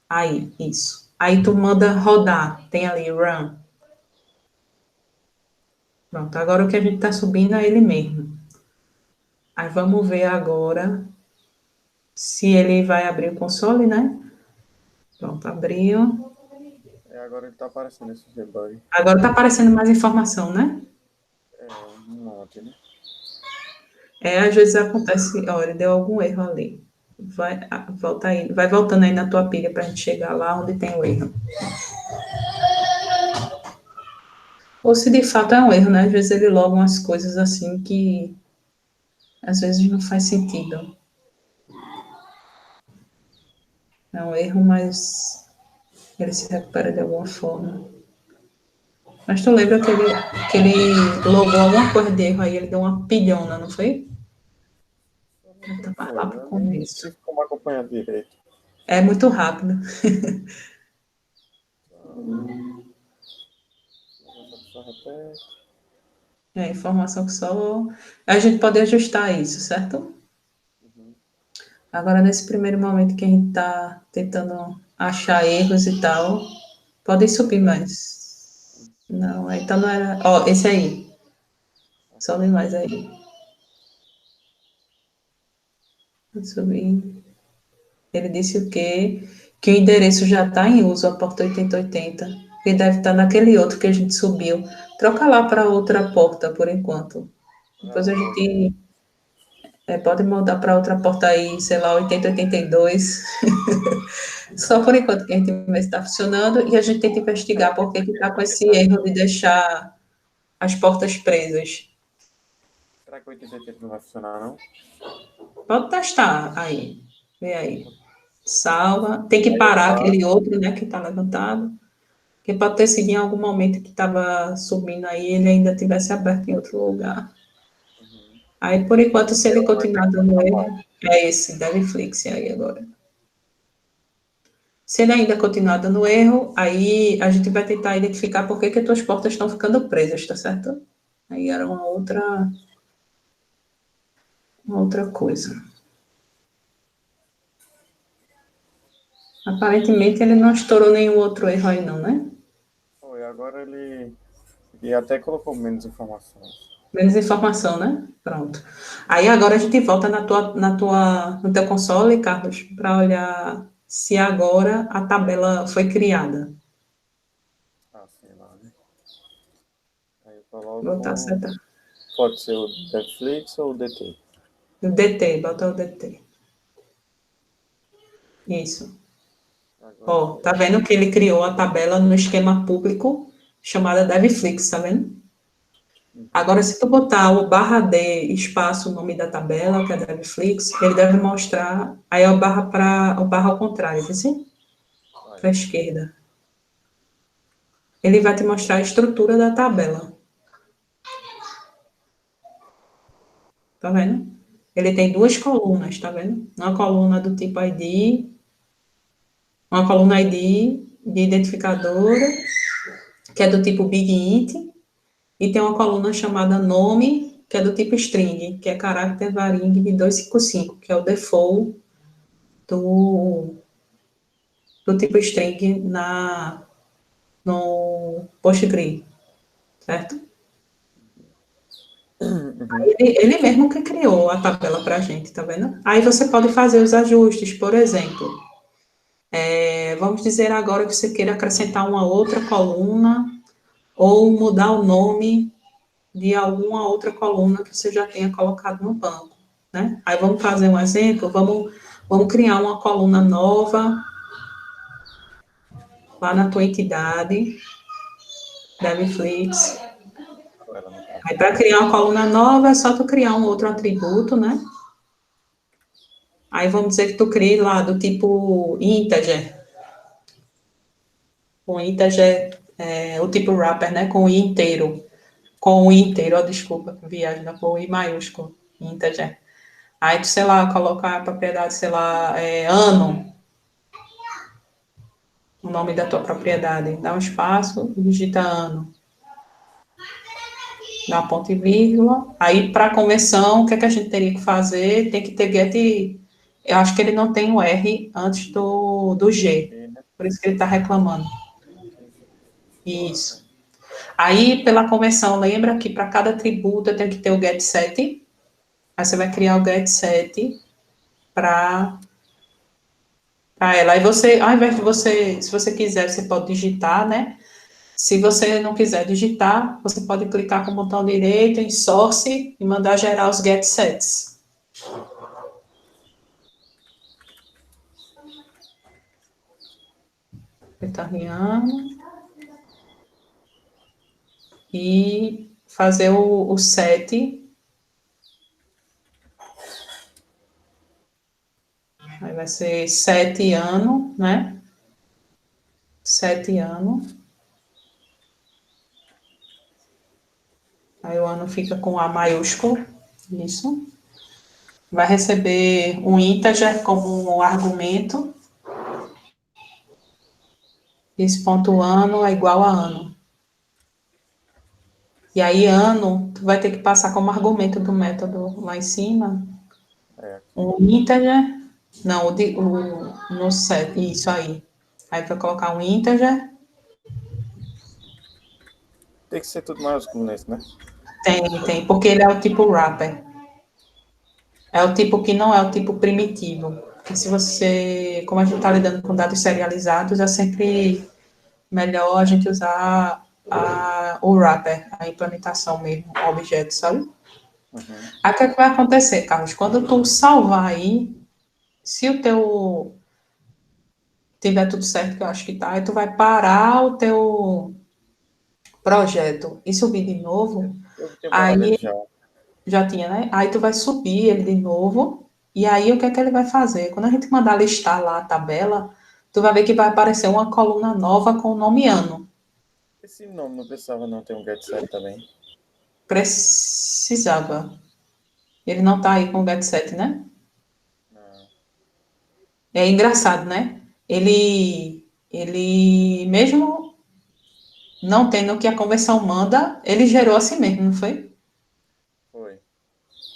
Aí, isso. Aí tu manda rodar. Tem ali, run. Pronto, agora o que a gente está subindo é ele mesmo. Aí vamos ver agora se ele vai abrir o console, né? Pronto, abriu. Agora ele tá aparecendo esse debug. Agora está aparecendo mais informação, né? Um monte, né? Às vezes acontece, olha, deu algum erro ali. Vai voltando aí na tua pilha para a gente chegar lá onde tem o erro. Ou se de fato é um erro, né? Às vezes ele loga umas coisas assim que às vezes não faz sentido. É um erro, mas ele se recupera de alguma forma. Mas tu lembra que ele logou alguma coisa de erro aí, ele deu uma pilhona, não foi? Vai lá pro Eu nem começo. tive como acompanhar direito. É muito rápido. Só repete. Informação que só a gente pode ajustar isso, certo? Agora, nesse primeiro momento que a gente está tentando achar erros e tal, podem subir mais. Não, então não era. Ó, esse aí. Sobe mais aí. Vou subir. Ele disse o quê? Que o endereço já está em uso, a porta 8080. E deve estar naquele outro que a gente subiu. Troca lá para outra porta, por enquanto. Depois a gente pode mudar para outra porta aí, sei lá, 8082. Só por enquanto que a gente vê se está funcionando e a gente tenta investigar por que está com esse erro de deixar as portas presas. Será que o 8080 não vai funcionar, não? Pode testar aí. Vê aí. Salva. Tem que parar aquele outro, né, que está levantado. Porque pode ter sido em algum momento que estava subindo aí, ele ainda tivesse aberto em outro lugar. Aí, por enquanto, se ele continuar dando erro, é esse, DevFlix aí agora. Se ele ainda continuar dando erro, aí a gente vai tentar identificar por que as tuas portas estão ficando presas, tá certo? Aí era uma outra coisa. Aparentemente ele não estourou nenhum outro erro aí não, né? Foi, agora ele até colocou menos informações. Menos informação, né? Pronto. Aí agora a gente volta no teu console, Carlos, para olhar se agora a tabela foi criada. Sei lá, né? Aí eu coloco... Botar seta. Pode ser o Netflix ou o DT. O DT, bota o DT. Isso. Ó, tá vendo que ele criou a tabela no esquema público chamada DevFlix, tá vendo? Agora, se tu botar o /D espaço o nome da tabela, que é DevFlix, ele deve mostrar, aí é o barra ao contrário, viu assim? Para a esquerda. Ele vai te mostrar a estrutura da tabela. Tá vendo? Ele tem duas colunas, tá vendo? Uma coluna do tipo ID uma coluna ID de identificadora, que é do tipo Big Int, e tem uma coluna chamada nome, que é do tipo string, que é caráter varing de 255, que é o default do tipo string no PostgreSQL, certo? Ele mesmo que criou a tabela para a gente, tá vendo? Aí você pode fazer os ajustes, por exemplo, vamos dizer agora que você queira acrescentar uma outra coluna ou mudar o nome de alguma outra coluna que você já tenha colocado no banco, né? Aí vamos fazer um exemplo, vamos criar uma coluna nova lá na tua entidade, DevFlix. Aí para criar uma coluna nova é só tu criar um outro atributo, né? Aí vamos dizer que tu crie lá do tipo integer. Com integer, o tipo wrapper, né? Com o i inteiro. Com o i inteiro, desculpa, viagem, com o i maiúsculo, integer. Aí tu, sei lá, colocar a propriedade, sei lá, ano, o nome da tua propriedade. Dá um espaço, digita ano. Dá um ponto e vírgula. Aí, para conversão, o que é que a gente teria que fazer? Tem que ter get. Eu acho que ele não tem o R antes do G. Por isso que ele está reclamando. Isso. Aí, pela conversão, lembra que para cada atributo eu tenho que ter o get set. Aí você vai criar o get set para ela. Aí você, ao invés de você, se você quiser, você pode digitar, né? Se você não quiser digitar, você pode clicar com o botão direito em source e mandar gerar os get sets. Retorneando. E fazer o set. Aí vai ser 7 ano, né? 7 ano. Aí o ano fica com A maiúsculo. Isso. Vai receber um integer como um argumento. Esse ponto ano é igual a ano. E aí, ano, tu vai ter que passar como argumento do método lá em cima. Um integer. Não, no set, isso aí. Aí, para colocar um integer. Tem que ser tudo maiúsculo nesse, né? Tem, porque ele é o tipo wrapper. É o tipo que não é o tipo primitivo. E se você, como a gente está lidando com dados serializados, é sempre melhor a gente usar o wrapper, a implementação mesmo, o objeto, sabe? Aí o que é que vai acontecer, Carlos? Quando tu salvar aí, se o teu tiver tudo certo, que eu acho que tá, aí tu vai parar o teu projeto e subir de novo, Eu tinha parado aí ele já. já tinha, né? Aí tu vai subir ele de novo, e aí o que é que ele vai fazer? Quando a gente mandar listar lá a tabela, tu vai ver que vai aparecer uma coluna nova com o nome ano. Esse nome não precisava não ter um get set também. Precisava. Ele não tá aí com o get set, né? Não. É engraçado, né? Ele mesmo não tendo o que a convenção manda, ele gerou a si mesmo, não foi? Foi.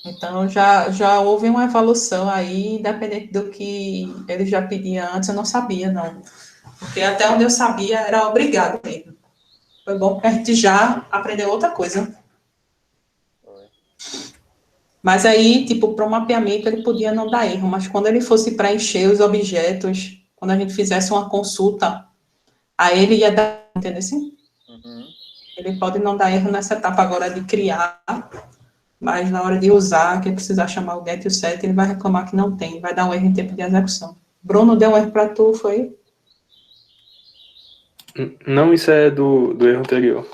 Então, já houve uma evolução aí, independente do que ele já pedia antes, eu não sabia, não. Porque até onde eu sabia, era obrigado mesmo. Foi bom porque a gente já aprendeu outra coisa. Foi. Mas aí, tipo, para o mapeamento, ele podia não dar erro, mas quando ele fosse preencher os objetos, quando a gente fizesse uma consulta, aí ele ia dar, entendeu assim? Ele pode não dar erro nessa etapa agora de criar, mas na hora de usar, que ele precisar chamar o get e o set, ele vai reclamar que não tem, vai dar um erro em tempo de execução. Bruno, deu um erro para tu, foi? Não, isso é do erro anterior.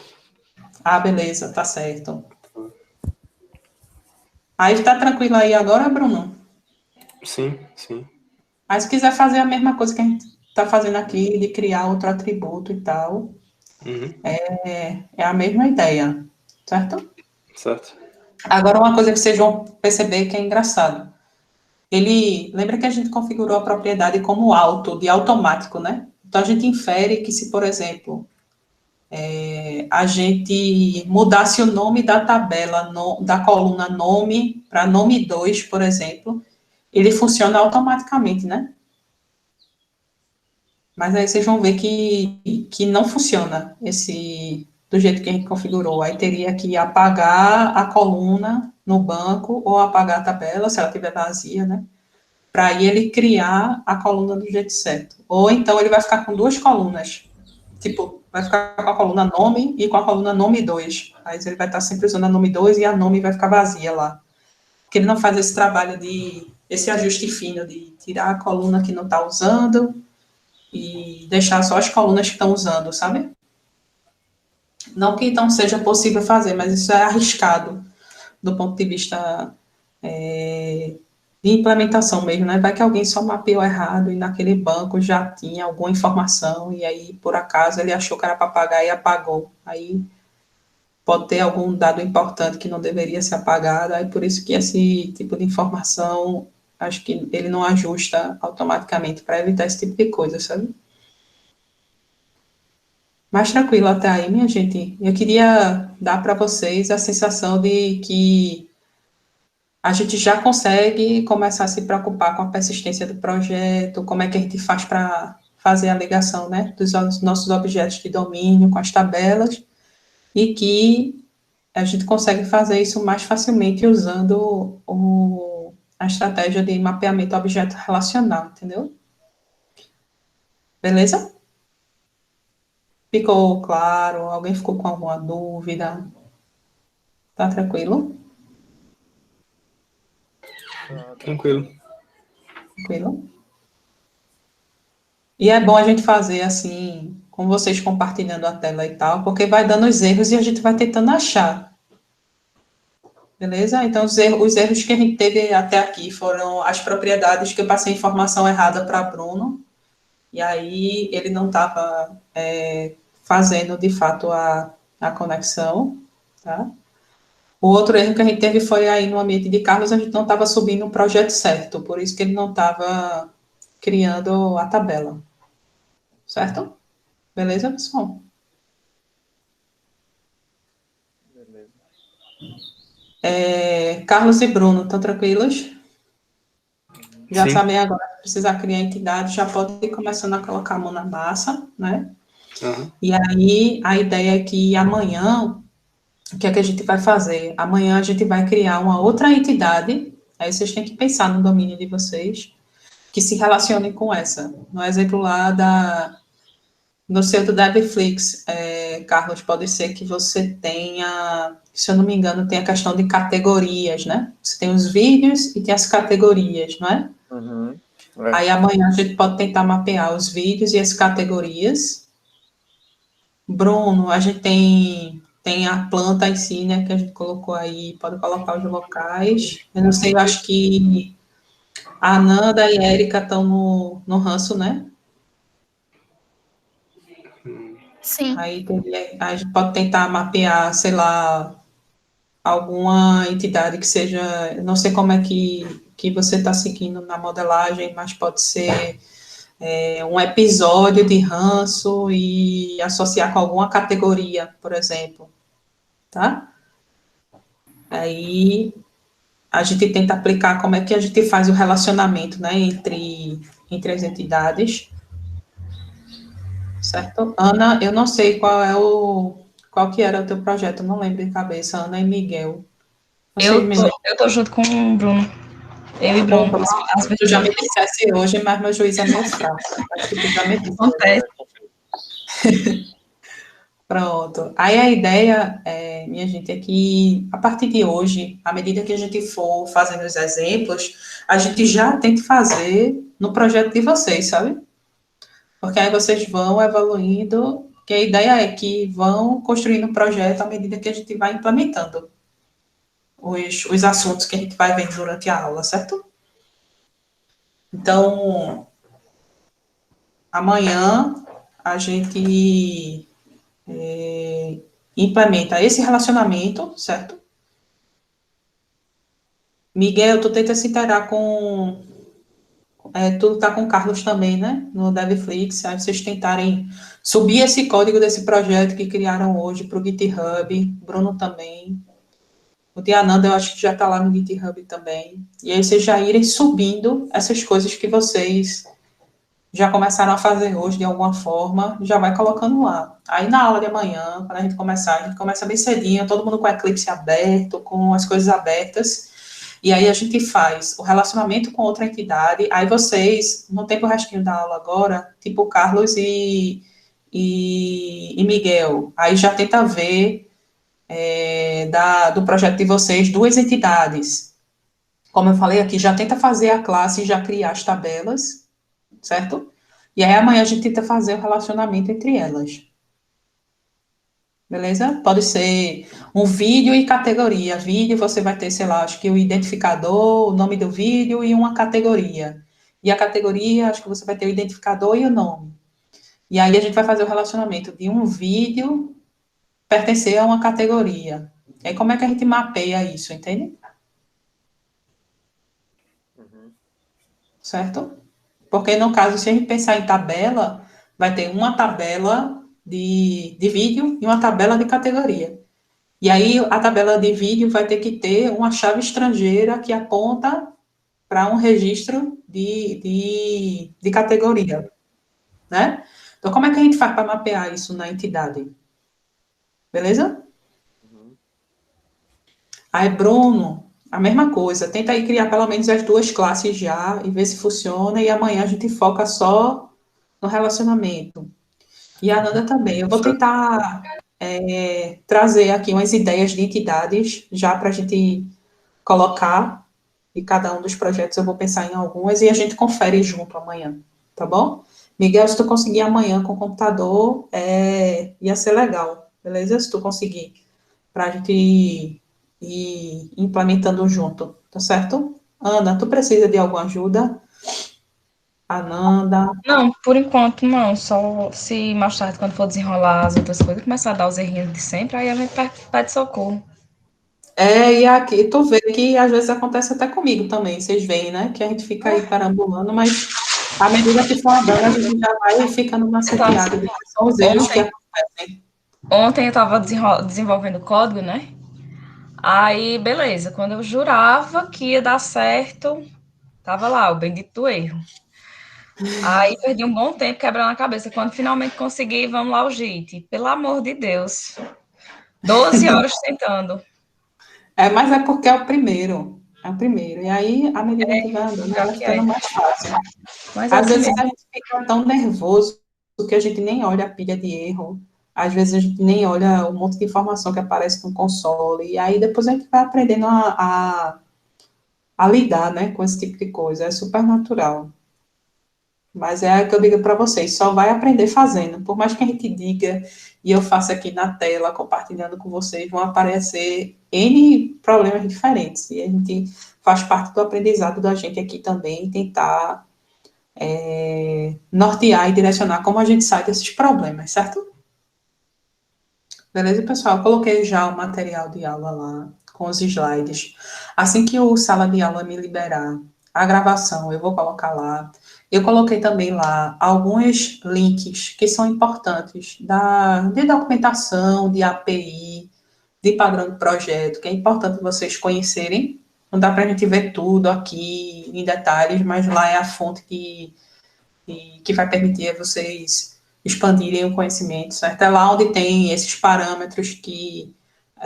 Ah, beleza, tá certo. Aí tá tranquilo aí agora, Bruno? Sim, sim. Mas se quiser fazer a mesma coisa que a gente tá fazendo aqui, de criar outro atributo e tal, é a mesma ideia, certo? Certo. Agora, uma coisa que vocês vão perceber que é engraçado. lembra que a gente configurou a propriedade como auto, de automático, né? Então, a gente infere que se, por exemplo, a gente mudasse o nome da tabela, da coluna nome, para nome 2, por exemplo, ele funciona automaticamente, né? Mas aí vocês vão ver que não funciona do jeito que a gente configurou. Aí teria que apagar a coluna no banco ou apagar a tabela, se ela estiver vazia, né? Para aí ele criar a coluna do jeito certo. Ou então ele vai ficar com duas colunas. Tipo, vai ficar com a coluna nome e com a coluna nome 2. Aí ele vai estar sempre usando a nome 2 e a nome vai ficar vazia lá. Porque ele não faz esse trabalho esse ajuste fino de tirar a coluna que não está usando e deixar só as colunas que estão usando, sabe? Não que não seja possível fazer, mas isso é arriscado do ponto de vista de implementação mesmo, né? Vai que alguém só mapeou errado e naquele banco já tinha alguma informação e aí, por acaso, ele achou que era para apagar e apagou. Aí pode ter algum dado importante que não deveria ser apagado, aí por isso que esse tipo de informação, acho que ele não ajusta automaticamente para evitar esse tipo de coisa, sabe? Mais tranquilo até aí, minha gente. Eu queria dar para vocês a sensação de que a gente já consegue começar a se preocupar com a persistência do projeto, como é que a gente faz para fazer a ligação, né, dos nossos objetos de domínio com as tabelas, e que a gente consegue fazer isso mais facilmente usando a estratégia de mapeamento objeto relacional, entendeu? Beleza? Ficou claro? Alguém ficou com alguma dúvida? Tá tranquilo? Tranquilo. Tranquilo? E é bom a gente fazer assim, com vocês compartilhando a tela e tal, porque vai dando os erros e a gente vai tentando achar. Beleza? Então, os erros que a gente teve até aqui foram as propriedades que eu passei informação errada para Bruno, e aí ele não estava fazendo, de fato, a conexão, tá? O outro erro que a gente teve foi aí no ambiente de Carlos, a gente não estava subindo o projeto certo, por isso que ele não estava criando a tabela. Certo? Beleza, pessoal? Beleza. Carlos e Bruno, estão tranquilos? Já Sim. sabem agora que precisar criar entidade, já pode ir começando a colocar a mão na massa, né? Uhum. E aí, a ideia é que amanhã, o que é que a gente vai fazer? Amanhã a gente vai criar uma outra entidade, aí vocês têm que pensar no domínio de vocês, que se relacione com essa. No exemplo lá no seu do Devflix, Carlos, pode ser que você tenha, se eu não me engano, tem a questão de categorias, né? Você tem os vídeos e tem as categorias, não é? Uhum. Aí amanhã a gente pode tentar mapear os vídeos e as categorias. Bruno, a gente tem a planta em si, né, que a gente colocou aí, pode colocar os locais. Eu não sei, eu acho que a Ananda e a Erika estão no ranço, né? Sim. Aí a gente pode tentar mapear, sei lá, alguma entidade que seja, não sei como é que você está seguindo na modelagem, mas pode ser um episódio de ranço e associar com alguma categoria, por exemplo, tá? Aí a gente tenta aplicar como é que a gente faz o relacionamento, né, entre as entidades, certo? Ana, eu não sei qual que era o teu projeto, não lembro de cabeça, Ana e Miguel. Vocês me lembram? Eu tô junto com o Bruno. Eu e Bruno. Às vezes Tu já me dissesse hoje, mas meu juiz é meio fraco. Acho que tu já me disse. acontece. Pronto. Aí a ideia, minha gente, é que a partir de hoje, à medida que a gente for fazendo os exemplos, a gente já tente fazer no projeto de vocês, sabe? Porque aí vocês vão evoluindo, que a ideia é que vão construindo um projeto à medida que a gente vai implementando os assuntos que a gente vai vendo durante a aula, certo? Então, amanhã a gente implementa esse relacionamento, certo? Miguel, tu tenta se inteirar com... tu tá com o Carlos também, né? No DevFlix, aí vocês tentarem subir esse código desse projeto que criaram hoje para o GitHub, Bruno também. O de Ananda, eu acho que já está lá no GitHub também. E aí vocês já irem subindo essas coisas que vocês já começaram a fazer hoje de alguma forma, já vai colocando lá. Aí na aula de amanhã, quando a gente começa bem cedinho, todo mundo com o Eclipse aberto, com as coisas abertas, e aí a gente faz o relacionamento com outra entidade, aí vocês, no tempo restinho da aula agora, tipo Carlos e Miguel, aí já tenta ver do projeto de vocês duas entidades. Como eu falei aqui, já tenta fazer a classe e já criar as tabelas, certo? E aí amanhã a gente tenta fazer o relacionamento entre elas. Beleza? Pode ser um vídeo e categoria. Vídeo você vai ter, sei lá, acho que o identificador, o nome do vídeo e uma categoria. E a categoria, acho que você vai ter o identificador e o nome. E aí a gente vai fazer o relacionamento de um vídeo pertencer a uma categoria. E aí como é que a gente mapeia isso, entende? Certo? Porque, no caso, se a gente pensar em tabela, vai ter uma tabela de vídeo e uma tabela de categoria. E aí, a tabela de vídeo vai ter que ter uma chave estrangeira que aponta para um registro de categoria, né? Então, como é que a gente faz para mapear isso na entidade? Beleza? Aí, Bruno, a mesma coisa. Tenta aí criar pelo menos as duas classes já e ver se funciona. E amanhã a gente foca só no relacionamento. E a Nanda também. Eu vou tentar trazer aqui umas ideias de entidades já para a gente colocar em cada um dos projetos. Eu vou pensar em algumas e a gente confere junto amanhã, tá bom? Miguel, se tu conseguir amanhã com o computador, ia ser legal, beleza? Se tu conseguir, para a gente ir implementando junto, tá certo? Ana, tu precisa de alguma ajuda? Ananda. Não, por enquanto não. Só se mais tarde, quando for desenrolar as outras coisas, começar a dar os errinhos de sempre, aí a gente pede socorro. E aqui tu vê que às vezes acontece até comigo também, vocês veem, né? Que a gente fica aí perambulando, mas à medida que for andando, a gente já vai ficando mais chateado de que são os erros que acontecem. Ontem eu estava desenvolvendo código, né? Aí, beleza. Quando eu jurava que ia dar certo, tava lá, o bendito do erro. Aí perdi um bom tempo quebrando a cabeça. Quando finalmente consegui, vamos lá o JIT. Pelo amor de Deus. 12 horas tentando. Mas é porque é o primeiro. É o primeiro. E aí, à medida que vai andando, vai ficando mais fácil. Mas Às assim vezes mesmo. a gente fica tão nervoso que a gente nem olha a pilha de erro. Às vezes a gente nem olha o monte de informação que aparece no console. E aí depois a gente vai aprendendo a lidar, né, com esse tipo de coisa. É super natural. Mas é o que eu digo para vocês, só vai aprender fazendo. Por mais que a gente diga, e eu faça aqui na tela, compartilhando com vocês, vão aparecer N problemas diferentes. E a gente faz parte do aprendizado da gente aqui também, tentar nortear e direcionar como a gente sai desses problemas, certo? Beleza, pessoal? Eu coloquei já o material de aula lá, com os slides. Assim que o sala de aula me liberar a gravação, eu vou colocar lá. Eu coloquei também lá alguns links que são importantes de documentação, de API, de padrão de projeto, que é importante vocês conhecerem. Não dá para a gente ver tudo aqui em detalhes, mas lá é a fonte que vai permitir a vocês expandirem o conhecimento, certo? É lá onde tem esses parâmetros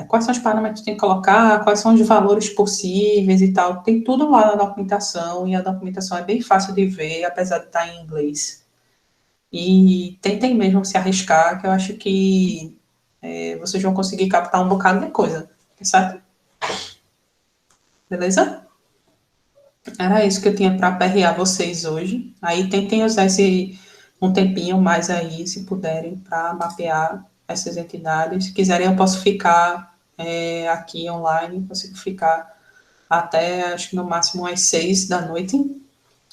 quais são os parâmetros que tem que colocar, quais são os valores possíveis e tal, tem tudo lá na documentação, e a documentação é bem fácil de ver, apesar de estar em inglês. E tentem mesmo se arriscar, que eu acho que vocês vão conseguir captar um bocado de coisa, certo? Beleza? Era isso que eu tinha para aperrear vocês hoje. Aí tentem usar um tempinho mais aí, se puderem, para mapear essas entidades. Se quiserem, eu posso ficar aqui online, consigo ficar até, acho que no máximo às 6 da noite.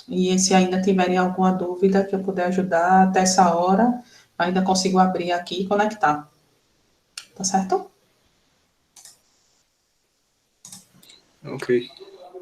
E se ainda tiverem alguma dúvida que eu puder ajudar até essa hora, ainda consigo abrir aqui e conectar. Tá certo? Ok.